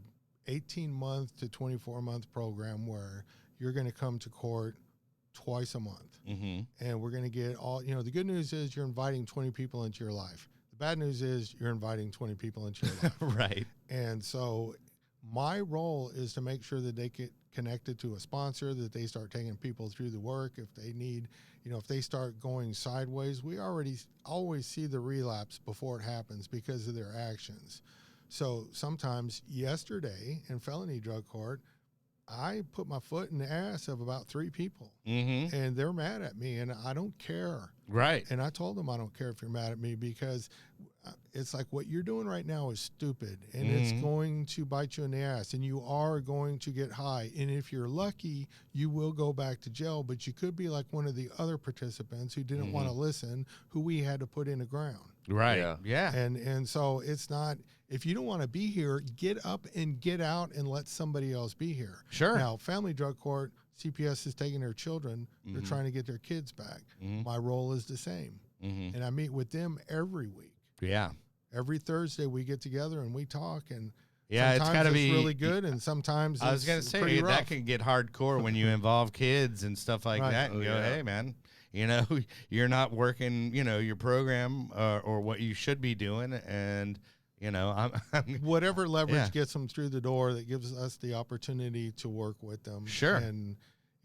18-month to 24-month program where you're going to come to court twice a month. Mm-hmm. And we're going to get all, the good news is you're inviting 20 people into your life. The bad news is you're inviting 20 people into your life. Right. And so my role is to make sure that they get connected to a sponsor, that they start taking people through the work. If they need, if they start going sideways, we already always see the relapse before it happens because of their actions. So sometimes yesterday in felony drug court, I put my foot in the ass of about 3 people, Mm-hmm. and they're mad at me, and I don't care. Right. And I told them I don't care if you're mad at me because it's like what you're doing right now is stupid, and it's going to bite you in the ass, and you are going to get high. And if you're lucky, you will go back to jail, but you could be like one of the other participants who didn't want to listen, who we had to put in the ground. Right. Yeah. Yeah. And so it's not, if you don't want to be here, get up and get out and let somebody else be here. Sure. Now, family drug court, CPS is taking their children. They're trying to get their kids back. My role is the same. And I meet with them every week. Yeah. Every Thursday we get together and we talk, and Yeah, it's sometimes got to be really good, and sometimes I was going to it's say pretty that rough. can get hardcore when you involve kids and stuff like Right. that, and Oh, go, yeah. hey, man, you're not working, your program or what you should be doing, and I'm Whatever leverage Yeah. gets them through the door that gives us the opportunity to work with them. Sure. And,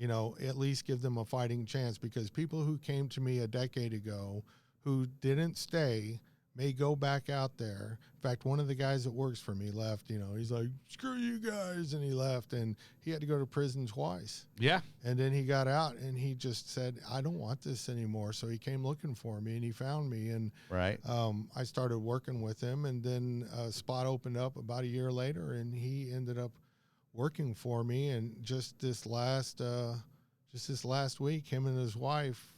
at least give them a fighting chance, because people who came to me a decade ago who didn't stay may go back out there. In fact, one of the guys that works for me left, he's like, screw you guys. And he left, and he had to go to prison twice. yeah, And then he got out and he just said, I don't want this anymore. So he came looking for me and he found me. And right, I started working with him, and then a spot opened up about a year later, and he ended up working for me. And just this last week, him and his wife,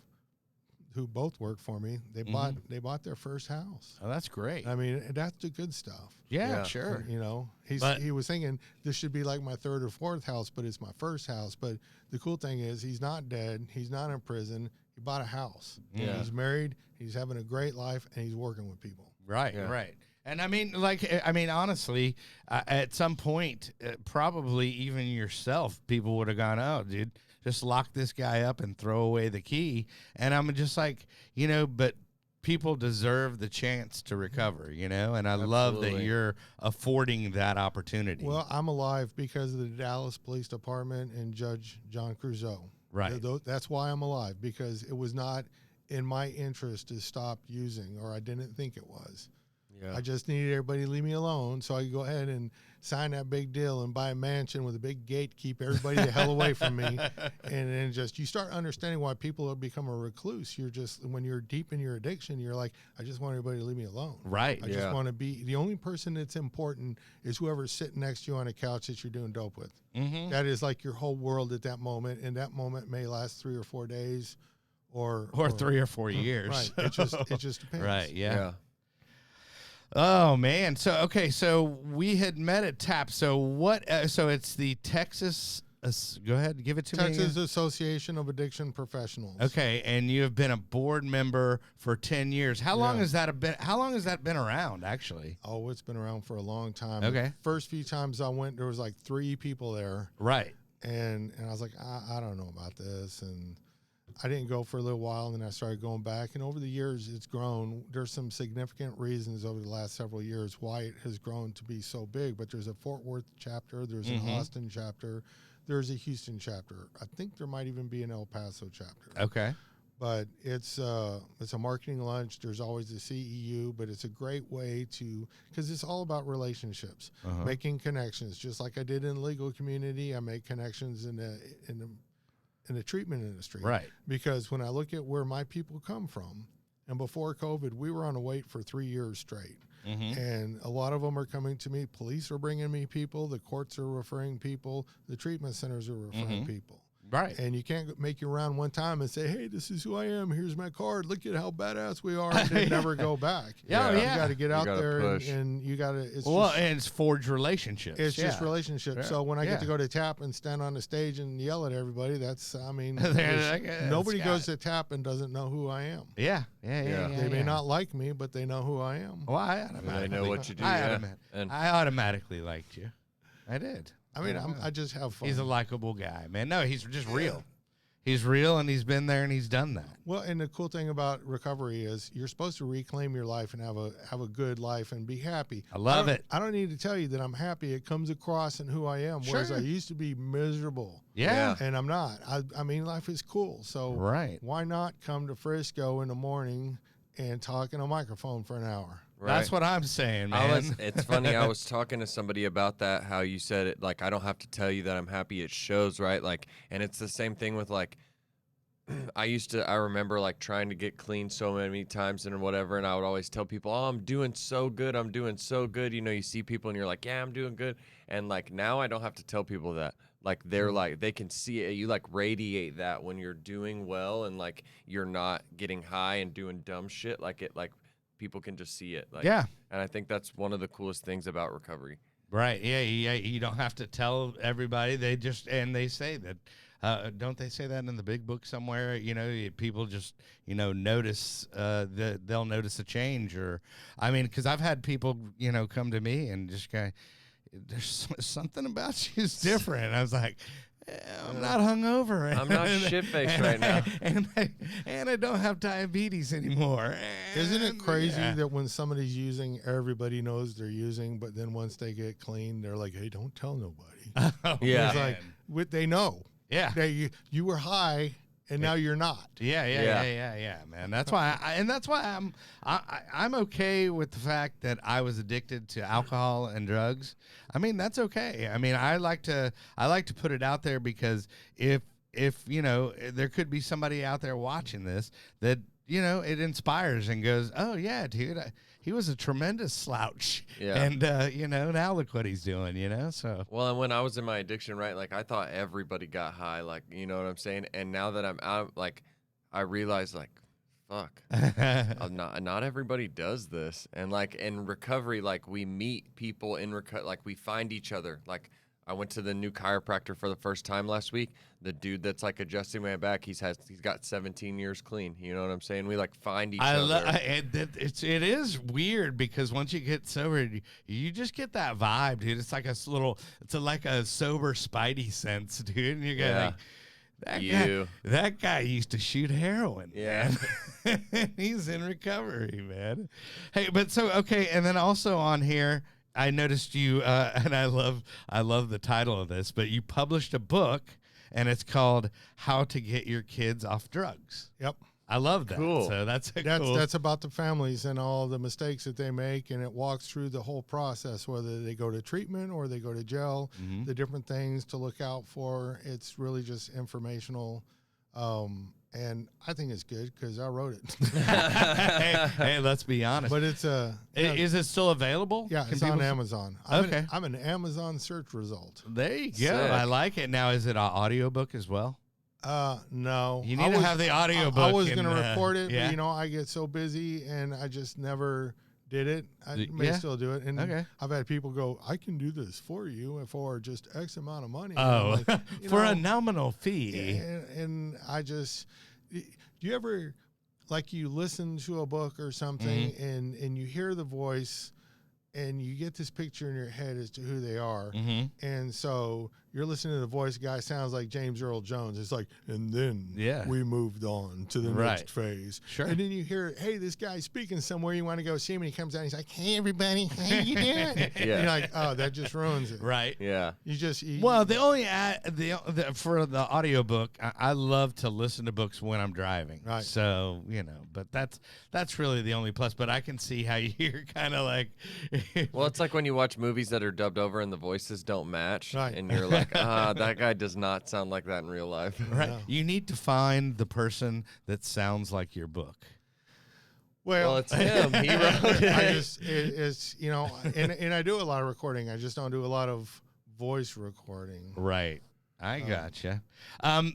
who both work for me, they bought their first house. Oh, that's great. I mean, that's the good stuff. Yeah, sure. You know, he was thinking this should be like my third or fourth house, but it's my first house. But the cool thing is he's not dead. He's not in prison. He bought a house. Yeah. He's married. He's having a great life, and he's working with people. Right, right. And I mean, honestly, at some point, probably even yourself, people would have gone, oh, dude, just lock this guy up and throw away the key. And I'm just like, you know, but people deserve the chance to recover, you know, and I love that you're affording that opportunity. Well, I'm alive because of the Dallas Police Department and Judge John Crusoe. Right. That's why I'm alive, because it was not in my interest to stop using, or I didn't think it was. Yeah. I just needed everybody to leave me alone so I could go ahead and sign that big deal and buy a mansion with a big gate, keep everybody the hell away from me. And then you start understanding why people have become a recluse. You're just, when you're deep in your addiction, you're like, I just want everybody to leave me alone. Right. I just want to be, the only person that's important is whoever's sitting next to you on a couch that you're doing dope with. Mm-hmm. That is like your whole world at that moment. And that moment may last 3 or 4 days or 3 or 4 years. Right. It just depends. Right. Yeah. Oh man. So we had met at TAP. So what? So it's the Texas. Go ahead, give it to me. Texas Association of Addiction Professionals. Okay, and you have been a board member for 10 years. How long has that been? How long has that been around? Actually. Oh, it's been around for a long time. Okay. The first few times I went, there was like 3 people there. Right. And I was like, I don't know about this, and I didn't go for a little while, and then I started going back. And over the years, it's grown. There's some significant reasons over the last several years why it has grown to be so big. But there's a Fort Worth chapter. There's an Austin chapter. There's a Houston chapter. I think there might even be an El Paso chapter. Okay. But it's a marketing lunch. There's always a CEU, but it's a great way to, because it's all about relationships, making connections. Just like I did in the legal community, I make connections in the treatment industry. Right. Because when I look at where my people come from, and before COVID, we were on a wait for 3 years straight. And a lot of them are coming to me. Police are bringing me people. The courts are referring people. The treatment centers are referring people. Right. And you can't make your round one time and say, hey, this is who I am. Here's my card. Look at how badass we are. And then never go back. You got to get out there and you got to. And it's forge relationships. It's just relationships. Yeah. So when I get to go to TAP and stand on the stage and yell at everybody, nobody goes to TAP and doesn't know who I am. Yeah. They may not like me, but they know who I am. Well, I automatically know what you do. I automatically liked you. I did. I mean, I just have fun. He's a likable guy, man. No, he's just real. He's real, and he's been there, and he's done that. Well, and the cool thing about recovery is you're supposed to reclaim your life and have a good life and be happy. I love it. I don't need to tell you that I'm happy. It comes across in who I am, whereas I used to be miserable. Yeah. And I'm not. I mean, life is cool. So why not come to Frisco in the morning and talk in a microphone for an hour? Right. That's what I'm saying, man. It's funny. I was talking to somebody about that, how you said it, like, I don't have to tell you that I'm happy. It shows, right? Like, and it's the same thing with, like, I remember, like, trying to get clean so many times and whatever, and I would always tell people, oh, I'm doing so good. I'm doing so good. You know, you see people and you're like, yeah, I'm doing good. And, like, now I don't have to tell people that. Like, they're like, they can see it. You, like, radiate that when you're doing well and, like, you're not getting high and doing dumb shit. Like, people can just see it. Like, and I think that's one of the coolest things about recovery. Right. Yeah. You don't have to tell everybody. They say that, don't they say that in the big book somewhere? You know, people just, notice, they'll notice a change because I've had people, come to me and just go, there's something about you is different. I was like, I'm not hungover. I'm not shit-faced right now. And I don't have diabetes anymore. Isn't it crazy that when somebody's using, everybody knows they're using, but then once they get clean, they're like, hey, don't tell nobody. It's like, they know. Yeah. You were high, and now you're not. Yeah, man. That's why I'm okay with the fact that I was addicted to alcohol and drugs. I mean, that's okay. I mean, I like to put it out there because if there could be somebody out there watching this that it inspires and goes, oh yeah, dude, he was a tremendous slouch. Yeah. And now look what he's doing. So well, and when I was in my addiction, right, like I thought everybody got high, like, you know what I'm saying? And now that I'm out, like, I realize, like, fuck. Not everybody does this. And like in recovery, like we meet people in like we find each other. Like I went to the new chiropractor for the first time last week. The dude that's like adjusting my back, he's got 17 years clean. You know what I'm saying? We like find each other. It is weird because once you get sober, you just get that vibe, dude. It's like like a sober Spidey sense, dude. And you're like, that guy used to shoot heroin. Yeah. Man. He's in recovery, man. Hey, but okay, and then also on here, I noticed you, and I love the title of this, but you published a book, and it's called "How to Get Your Kids Off Drugs." Yep. I love that. Cool. So that's cool. That's about the families and all the mistakes that they make, and it walks through the whole process, whether they go to treatment or they go to jail, the different things to look out for. It's really just informational. And I think it's good because I wrote it. hey, let's be honest. But it's is it still available? Yeah, it's on Amazon. I'm an Amazon search result. There you go. Sick. I like it. Now, is it an audiobook as well? No. You need to have the audiobook. I was going to record it, yeah. but I get so busy and I just never did it. I may still do it. And I've had people go, I can do this for you for just X amount of money. Oh, for a nominal fee. And I just, do you ever, like you listen to a book or something and you hear the voice and you get this picture in your head as to who they are. And so you're listening to the voice, guy sounds like James Earl Jones. It's like, and then we moved on to the next phase. Sure. And then you hear, hey, this guy's speaking somewhere. You want to go see him. And he comes out and he's like, hey, everybody, how you doing? And you're like, oh, that just ruins it. Right. Yeah. Well, the only for the audiobook, I love to listen to books when I'm driving. Right. So, but that's really the only plus. But I can see how you're kind of like. Well, it's like when you watch movies that are dubbed over and the voices don't match. Right. And you're like, that guy does not sound like that in real life. Right. Yeah. You need to find the person that sounds like your book. Well, it's him. He wrote it. It's and I do a lot of recording. I just don't do a lot of voice recording. Right. I gotcha.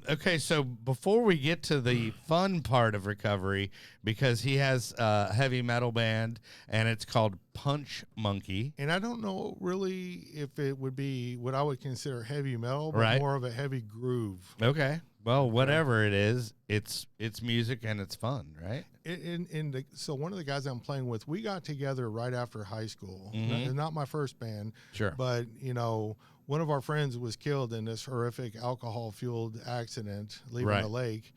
Okay, so before we get to the fun part of recovery, because he has a heavy metal band, and it's called Punch Monkey. And I don't know really if it would be what I would consider heavy metal, but more of a heavy groove. Okay. Well, whatever it is, it's music and it's fun, right? So one of the guys I'm playing with, we got together right after high school. Not my first band. Sure. But, one of our friends was killed in this horrific alcohol-fueled accident leaving a lake.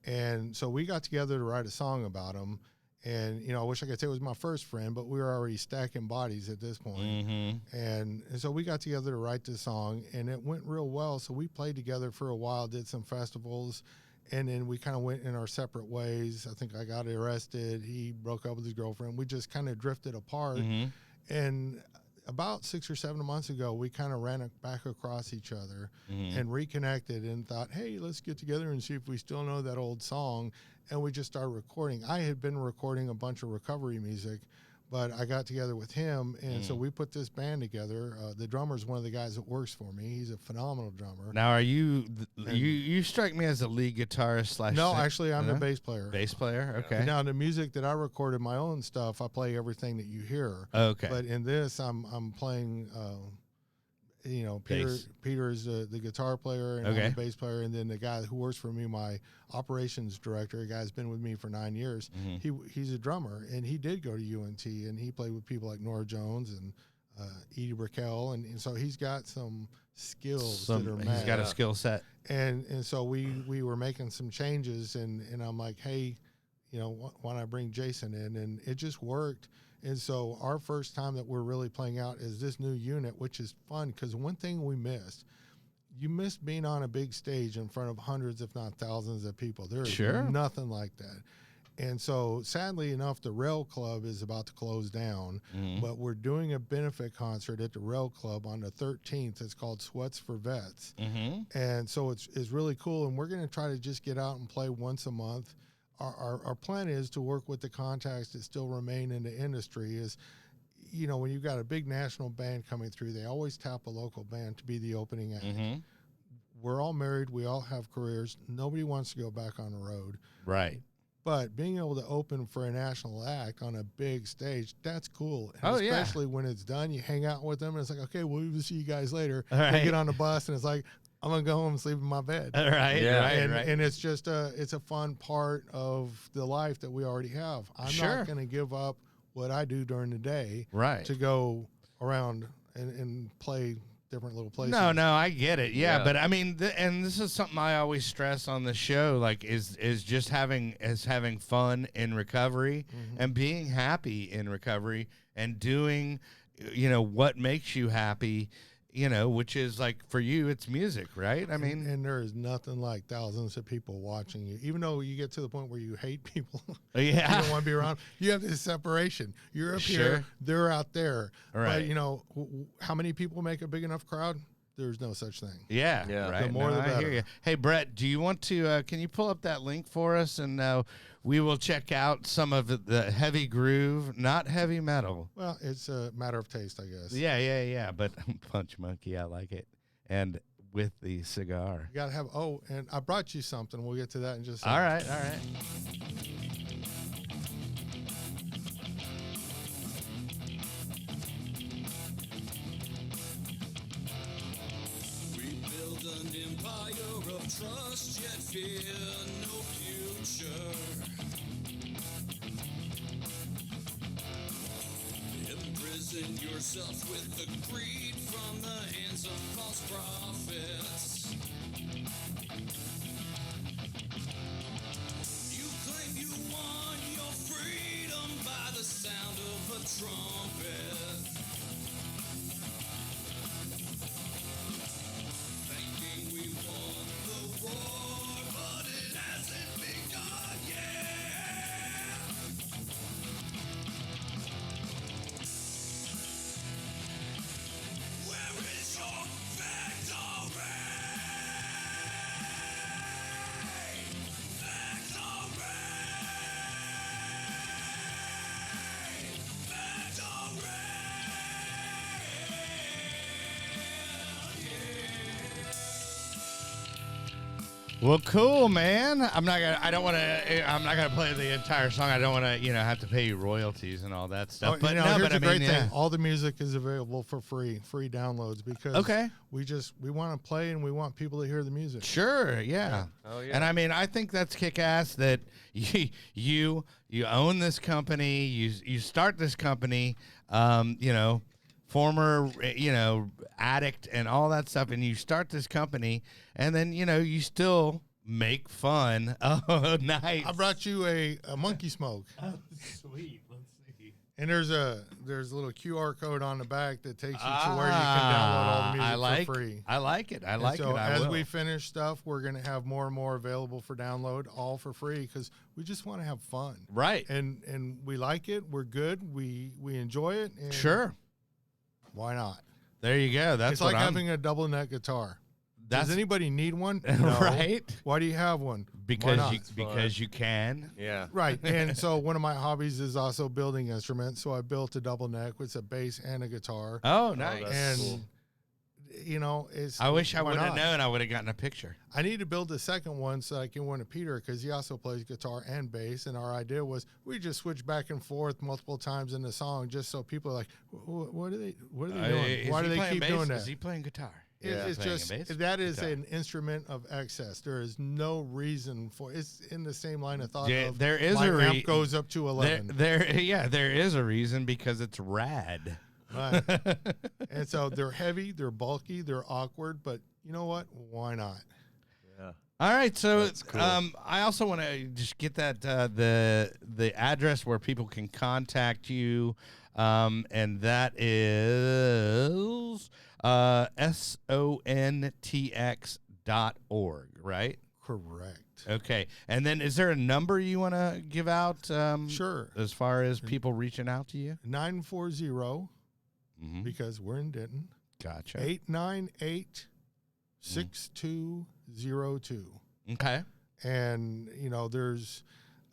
And so we got together to write a song about him. And, I wish I could say it was my first friend, but we were already stacking bodies at this point. And so we got together to write this song, and it went real well. So we played together for a while, did some festivals, and then we kind of went in our separate ways. I think I got arrested. He broke up with his girlfriend. We just kind of drifted apart. And about 6 or 7 months ago, we kind of ran back across each other and reconnected and thought, hey, let's get together and see if we still know that old song. And we just started recording. I had been recording a bunch of recovery music, but I got together with him, and so we put this band together. The drummer's one of the guys that works for me. He's a phenomenal drummer. Now, are you you strike me as a lead guitarist / No, actually, I'm the bass player. Bass player, okay. Now, the music that I recorded, my own stuff, I play everything that you hear. Okay. But in this, I'm playing. Peter is the guitar player and I'm the bass player, and then the guy who works for me, my operations director, a guy who's been with me for 9 years, he's a drummer, and he did go to UNT, and he played with people like Nora Jones and Edie Brickell, and so he's got some skills that are mad. He's got a skill set. And so we were making some changes, and I'm like, hey, why don't I bring Jason in? And it just worked. And so our first time that we're really playing out is this new unit, which is fun because one thing we missed, you missed being on a big stage in front of hundreds, if not thousands of people. There is nothing like that. And so sadly enough, the Rail Club is about to close down, but we're doing a benefit concert at the Rail Club on the 13th. It's called Sweats for Vets. And so it's really cool. And we're going to try to just get out and play once a month. Our plan is to work with the contacts that still remain in the industry. Is, when you've got a big national band coming through, they always tap a local band to be the opening act. We're all married. We all have careers. Nobody wants to go back on the road. Right. But being able to open for a national act on a big stage, that's cool. And Oh, yeah. especially when it's done, you hang out with them, and it's like, okay, we'll see you guys later. All They right. get on the bus, and it's like, I'm going to go home and sleep in my bed. Right, Yeah. right, and, right. and it's just it's a fun part of the life that we already have. I'm Sure. not going to give up what I do during the day Right. to go around and play different little places. No, I get it. Yeah, Yeah. but I mean, and this is something I always stress on the show, like is just having fun in recovery and being happy in recovery and doing, what makes you happy, which is like for you, it's music, right? I mean, and there is nothing like thousands of people watching you. Even though you get to the point where you hate people, you yeah, don't want to be around. You have this separation. You're up Sure. here, they're out there. Right. But how many people make a big enough crowd? There's no such thing. yeah, Yeah. right. The more the I hear better. you. Hey, Brett, do you want to? Can you pull up that link for us, and we will check out some of the heavy groove, not heavy metal. Well, it's a matter of taste, I guess. Yeah. But Punch Monkey, I like it, and with the cigar. You gotta have. Oh, and I brought you something. We'll get to that in just a All second. right. We build an empire of trust, yet fear no future. Imprison yourself with the greed from the hands of false prophets. You claim you won your freedom by the sound of a trumpet. Thinking we won the war, but it hasn't begun yet. Where is your victory? Well, cool, man. I'm not gonna play the entire song. I don't want to, have to pay you royalties and all that stuff. Oh, but no, here's but the I great mean, thing. All the music is available for free downloads because Okay. we want to play and we want people to hear the music. Sure, yeah. Oh, yeah. And I mean, I think that's kick-ass that you own this company, you start this company, former, addict and all that stuff, and you start this company, and then, you still make fun. Oh, nice. I brought you a monkey smoke, Sweet. Let's see. and there's a little QR code on the back that takes you to where you can download all the music for free. I like it. I And like so it. I as will. we finish stuff, we're going to have more and more available for download, all for free, because we just want to have fun. Right. And we like it. We're good. We enjoy it. And Sure. Why not? There you go. That's It's what like I'm. having a double neck guitar. That's Does anybody need one? No. right. Why do you have one? Why Because not? you can. Yeah. Right. And so one of my hobbies is also building instruments. So I built a double neck with a bass and a guitar. Oh, nice. that's and cool. It's I wish I why would have not? known. I would have gotten a picture. I need to build a second one so I can win to Peter because he also plays guitar and bass. And our idea was we just switch back and forth multiple times in the song just so people are like, what are they doing? Why do they keep doing that? Is he playing guitar? It's Playing a just bass? that is Guitar. an instrument of excess. There is no reason for it's in the same line of thought. Yeah, of there is my a amp goes up to 11. there is a reason because it's rad. Right. And so they're heavy, they're bulky, they're awkward, but you know what? Why not? Yeah. All right, so That's cool. I also want to just get that the address where people can contact you, and that is sontx.org, right? Correct. Okay, and then is there a number you want to give out? Sure. As far as people reaching out to you, 940 mm-hmm. because we're in Denton. Gotcha. 898 6202. Okay. And there's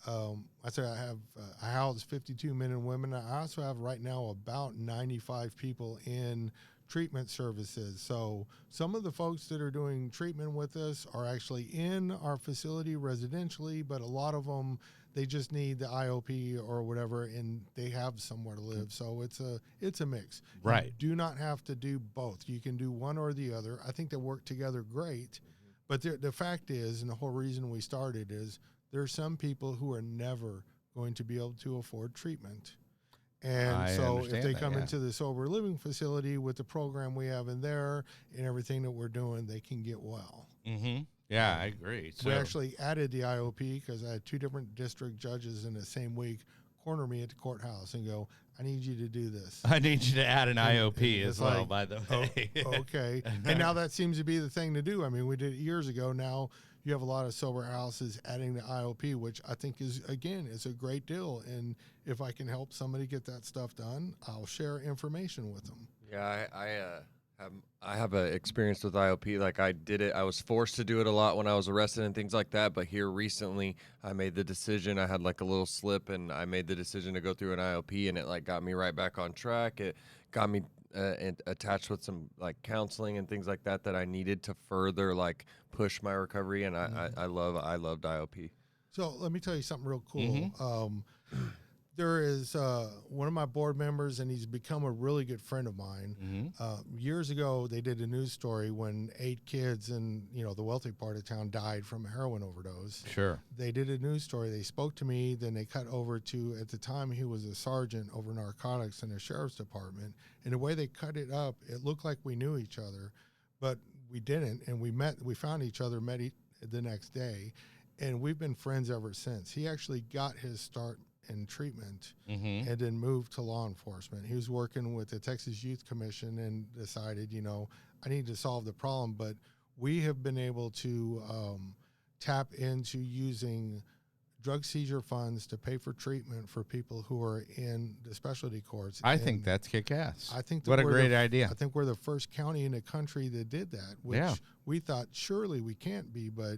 I say I have I house 52 men and women. I also have right now about 95 people in treatment services. So some of the folks that are doing treatment with us are actually in our facility residentially, but a lot of them, They just need the IOP or whatever, and they have somewhere to live. So it's a mix. Right. You do not have to do both. You can do one or the other. I think they work together great. But the fact is, and the whole reason we started is, there are some people who are never going to be able to afford treatment. And I so if understand they that, come yeah. into the sober living facility with the program we have in there and everything that we're doing, they can get well. Mm-hmm. Yeah, I agree. So We actually added the IOP because I had 2 different district judges in the same week corner me at the courthouse and go, I need you to do this. I need you to add an IOP and as it's well, like, by the Oh, way. okay. And now that seems to be the thing to do. I mean, we did it years ago. Now you have a lot of sober houses adding the IOP, which I think is a great deal. And if I can help somebody get that stuff done, I'll share information with them. Yeah, I have a experience with IOP. Like, I did it. I was forced to do it a lot when I was arrested and things like that. But here recently, I made the decision. I had like a little slip, and I made the decision to go through an IOP, and it like got me right back on track. It got me attached with some like counseling and things like that I needed to further like push my recovery. And I loved IOP. So let me tell you something real cool. Mm-hmm. There is one of my board members, and he's become a really good friend of mine. Mm-hmm. Years ago, they did a news story when 8 kids in the wealthy part of town died from a heroin overdose. Sure. They did a news story. They spoke to me. Then they cut over to, at the time, he was a sergeant over narcotics in the sheriff's department. And the way they cut it up, it looked like we knew each other, but we didn't. And we found each other, the next day, and we've been friends ever since. He actually got his start in treatment Mm-hmm. and then moved to law enforcement. He was working with the Texas Youth Commission and decided, I need to solve the problem. But we have been able to tap into using drug seizure funds to pay for treatment for people who are in the specialty courts. I think that's kick-ass. I think what a great idea. I think we're the first county in the country that did that, which we thought surely we can't be, but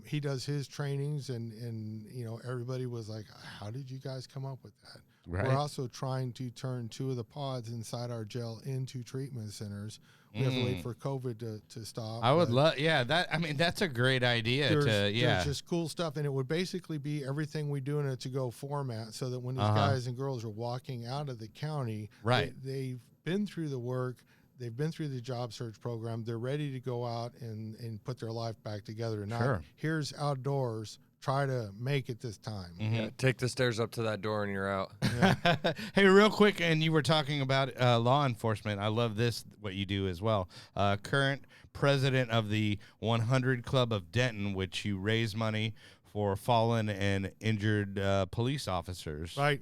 he does his trainings, and everybody was like, how did you guys come up with that? Right. We're also trying to turn 2 of the pods inside our jail into treatment centers. We have to wait for COVID to stop. I would love, that's a great idea. There's just cool stuff, and it would basically be everything we do in a to-go format, so that when these guys and girls are walking out of the county, right, they've been through the work. They've been through the job search program. They're ready to go out and put their life back together. Not, here's outdoors. Try to make it this time. Mm-hmm. Yeah, take the stairs up to that door and you're out. Yeah. Hey, real quick, and you were talking about law enforcement. I love what you do as well. Current president of the 100 Club of Denton, which you raise money for fallen and injured police officers. Right.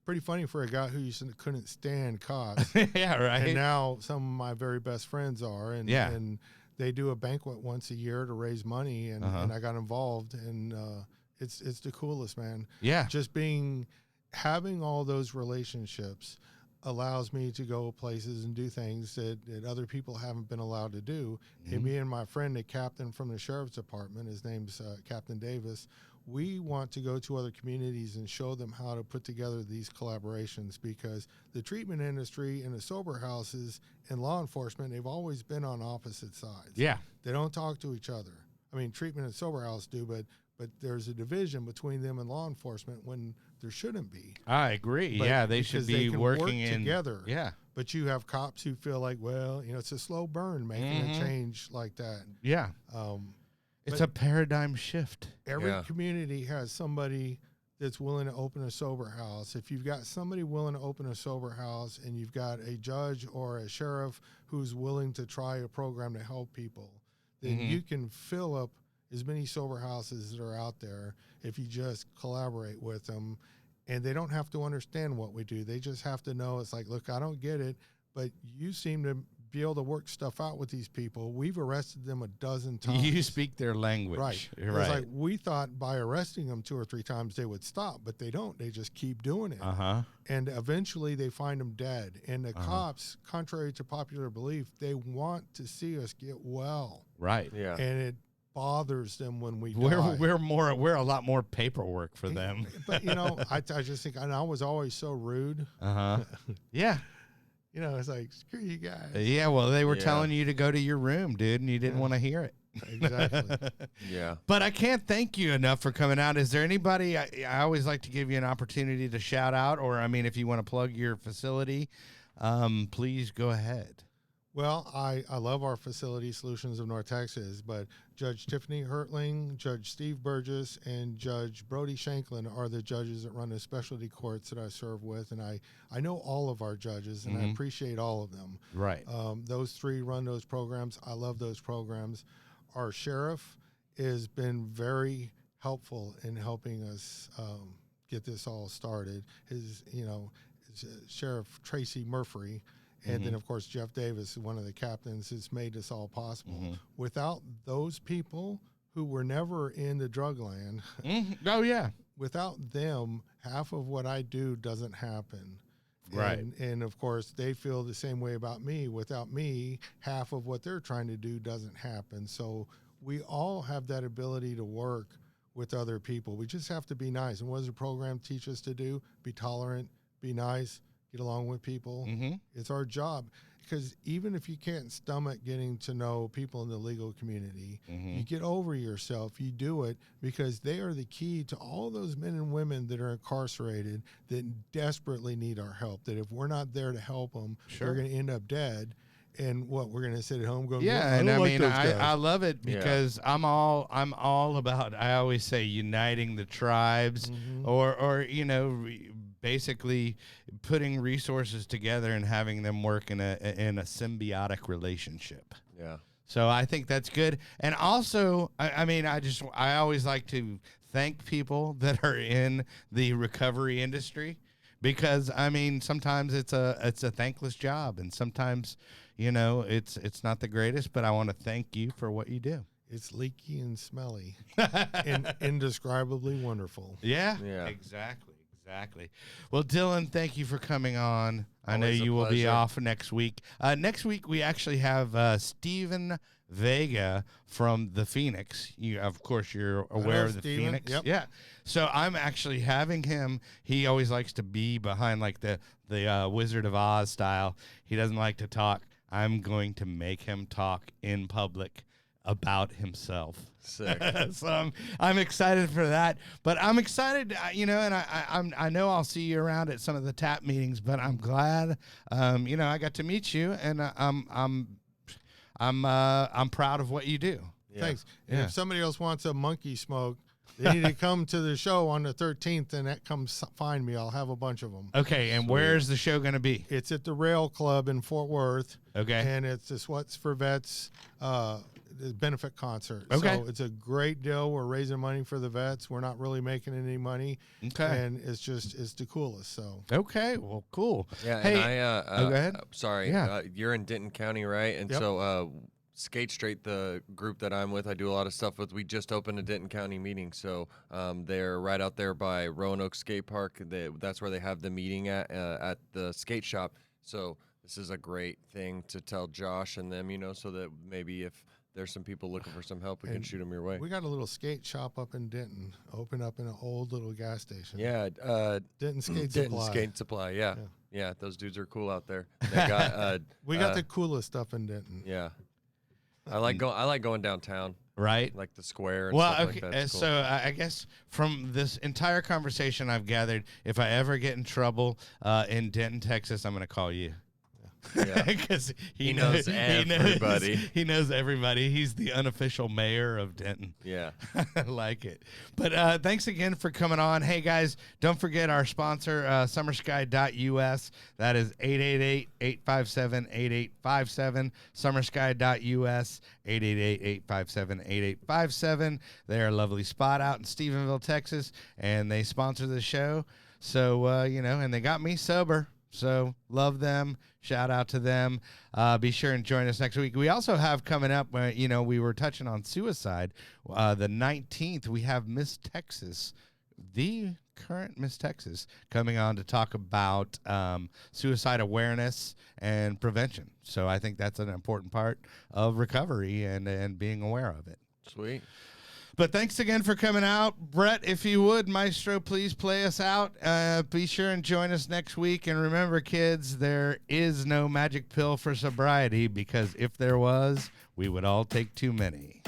Pretty funny for a guy who couldn't stand cops. Yeah, right. And now some of my very best friends are, and they do a banquet once a year to raise money, and I got involved, and it's the coolest, man. Yeah. Just having all those relationships allows me to go places and do things that other people haven't been allowed to do. And me and my friend, the captain from the sheriff's department, his name's Captain Davis, we want to go to other communities and show them how to put together these collaborations, because the treatment industry and the sober houses and law enforcement, they've always been on opposite sides. Yeah. They don't talk to each other. I mean, treatment and sober house do, but there's a division between them and law enforcement when there shouldn't be. I agree. But they should be they can working work together. Yeah. But you have cops who feel like, well, it's a slow burn making a change like that. Yeah. It's a paradigm shift. Every community has somebody that's willing to open a sober house. If you've got somebody willing to open a sober house, and you've got a judge or a sheriff who's willing to try a program to help people, then you can fill up as many sober houses that are out there if you just collaborate with them. And they don't have to understand what we do. They just have to know, it's like, look, I don't get it, but you seem to be able to work stuff out with these people. We've arrested them a dozen times. You speak their language. Right. Right. It's like, we thought by arresting them 2 or 3 times they would stop, but they don't. They just keep doing it. And eventually they find them dead. And the cops, contrary to popular belief, they want to see us get well. Right. Yeah. And it bothers them when we We're die. we're a lot more paperwork for them. But I just think, and I was always so rude. Yeah. It's like, screw you guys. Yeah, well, they were telling you to go to your room, dude, and you didn't want to hear it. Exactly. Yeah. But I can't thank you enough for coming out. Is there anybody, I always like to give you an opportunity to shout out, or, I mean, if you want to plug your facility, please go ahead. Well, I love our facility, Solutions of North Texas, but Judge Tiffany Hertling, Judge Steve Burgess, and Judge Brody Shanklin are the judges that run the specialty courts that I serve with, and I know all of our judges, and I appreciate all of them. Right. Those three run those programs. I love those programs. Our sheriff has been very helpful in helping us get this all started. His Sheriff Tracy Murphy. And then, of course, Jeff Davis, one of the captains, has made this all possible. Without those people who were never in the drug land, Oh, yeah. without them, half of what I do doesn't happen. Right. And, of course, they feel the same way about me. Without me, half of what they're trying to do doesn't happen. So we all have that ability to work with other people. We just have to be nice. And what does the program teach us to do? Be tolerant, be nice, get along with people. It's our job, because even if you can't stomach getting to know people in the legal community, you get over yourself. You do it because they are the key to all those men and women that are incarcerated that desperately need our help. That if we're not there to help them, they're going to end up dead. And what, we're going to sit at home going, Yeah, well, and I like mean, those guys. I love it because I'm all about, I always say, uniting the tribes, or basically putting resources together and having them work in a symbiotic relationship. Yeah. So I think that's good. And also, I always like to thank people that are in the recovery industry, because I mean, sometimes it's a thankless job, and sometimes, it's not the greatest, but I want to thank you for what you do. It's leaky and smelly and indescribably wonderful. Yeah, exactly. Well, Dylan, thank you for coming on. I know you will be off next week. Next week, we actually have Steven Vega from the Phoenix. Of course, you're aware of the Steven. Phoenix. Yep. Yeah. So I'm actually having him. He always likes to be behind like the Wizard of Oz style. He doesn't like to talk. I'm going to make him talk in public about himself. Sick. So I'm excited for that. But I'm excited, and I know I'll see you around at some of the TAP meetings. But I'm glad, I got to meet you, and I'm proud of what you do. Yeah. Thanks. And if somebody else wants a monkey smoke, they need to come to the show on the 13th, and find me. I'll have a bunch of them. Okay, and where's the show going to be? It's at the Rail Club in Fort Worth. Okay. And it's the Sweats for Vets benefit concert. Okay. So it's a great deal. We're raising money for the vets. We're not really making any money. Okay. And it's the coolest. So. Okay, well, cool. Yeah, Hey, and go ahead. Sorry, Yeah. You're in Denton County, right? And Yep. so Skate Straight, the group that I'm with, I do a lot of stuff with. We just opened a Denton County meeting, so they're right out there by Roanoke Skate Park. That's where they have the meeting at the skate shop. So this is a great thing to tell Josh and them, so that maybe if there's some people looking for some help, we can shoot them your way. We got a little skate shop up in Denton, open up in an old little gas station. Yeah, Denton Skate Denton Supply. Skate Supply. Yeah, those dudes are cool out there. They got We got the coolest stuff in Denton. yeah. I like going downtown, Right. like the square. And Well, stuff okay, like that. It's cool. so I guess from this entire conversation I've gathered, if I ever get in trouble in Denton, Texas, I'm going to call you. Yeah. Because He knows everybody. He knows everybody. He's the unofficial mayor of Denton. Yeah. I like it. But thanks again for coming on. Hey, guys, don't forget our sponsor, summersky.us. That is 888-857-8857. Summersky.us, 888-857-8857. They're a lovely spot out in Stephenville, Texas, and they sponsor the show. So, and they got me sober. So love them. Shout out to them. Be sure and join us next week. We also have coming up, we were touching on suicide. The 19th, we have Miss Texas, the current Miss Texas, coming on to talk about suicide awareness and prevention. So I think that's an important part of recovery and being aware of it. Sweet. But thanks again for coming out. Brett, if you would, Maestro, please play us out. Be sure and join us next week. And remember, kids, there is no magic pill for sobriety, because if there was, we would all take too many.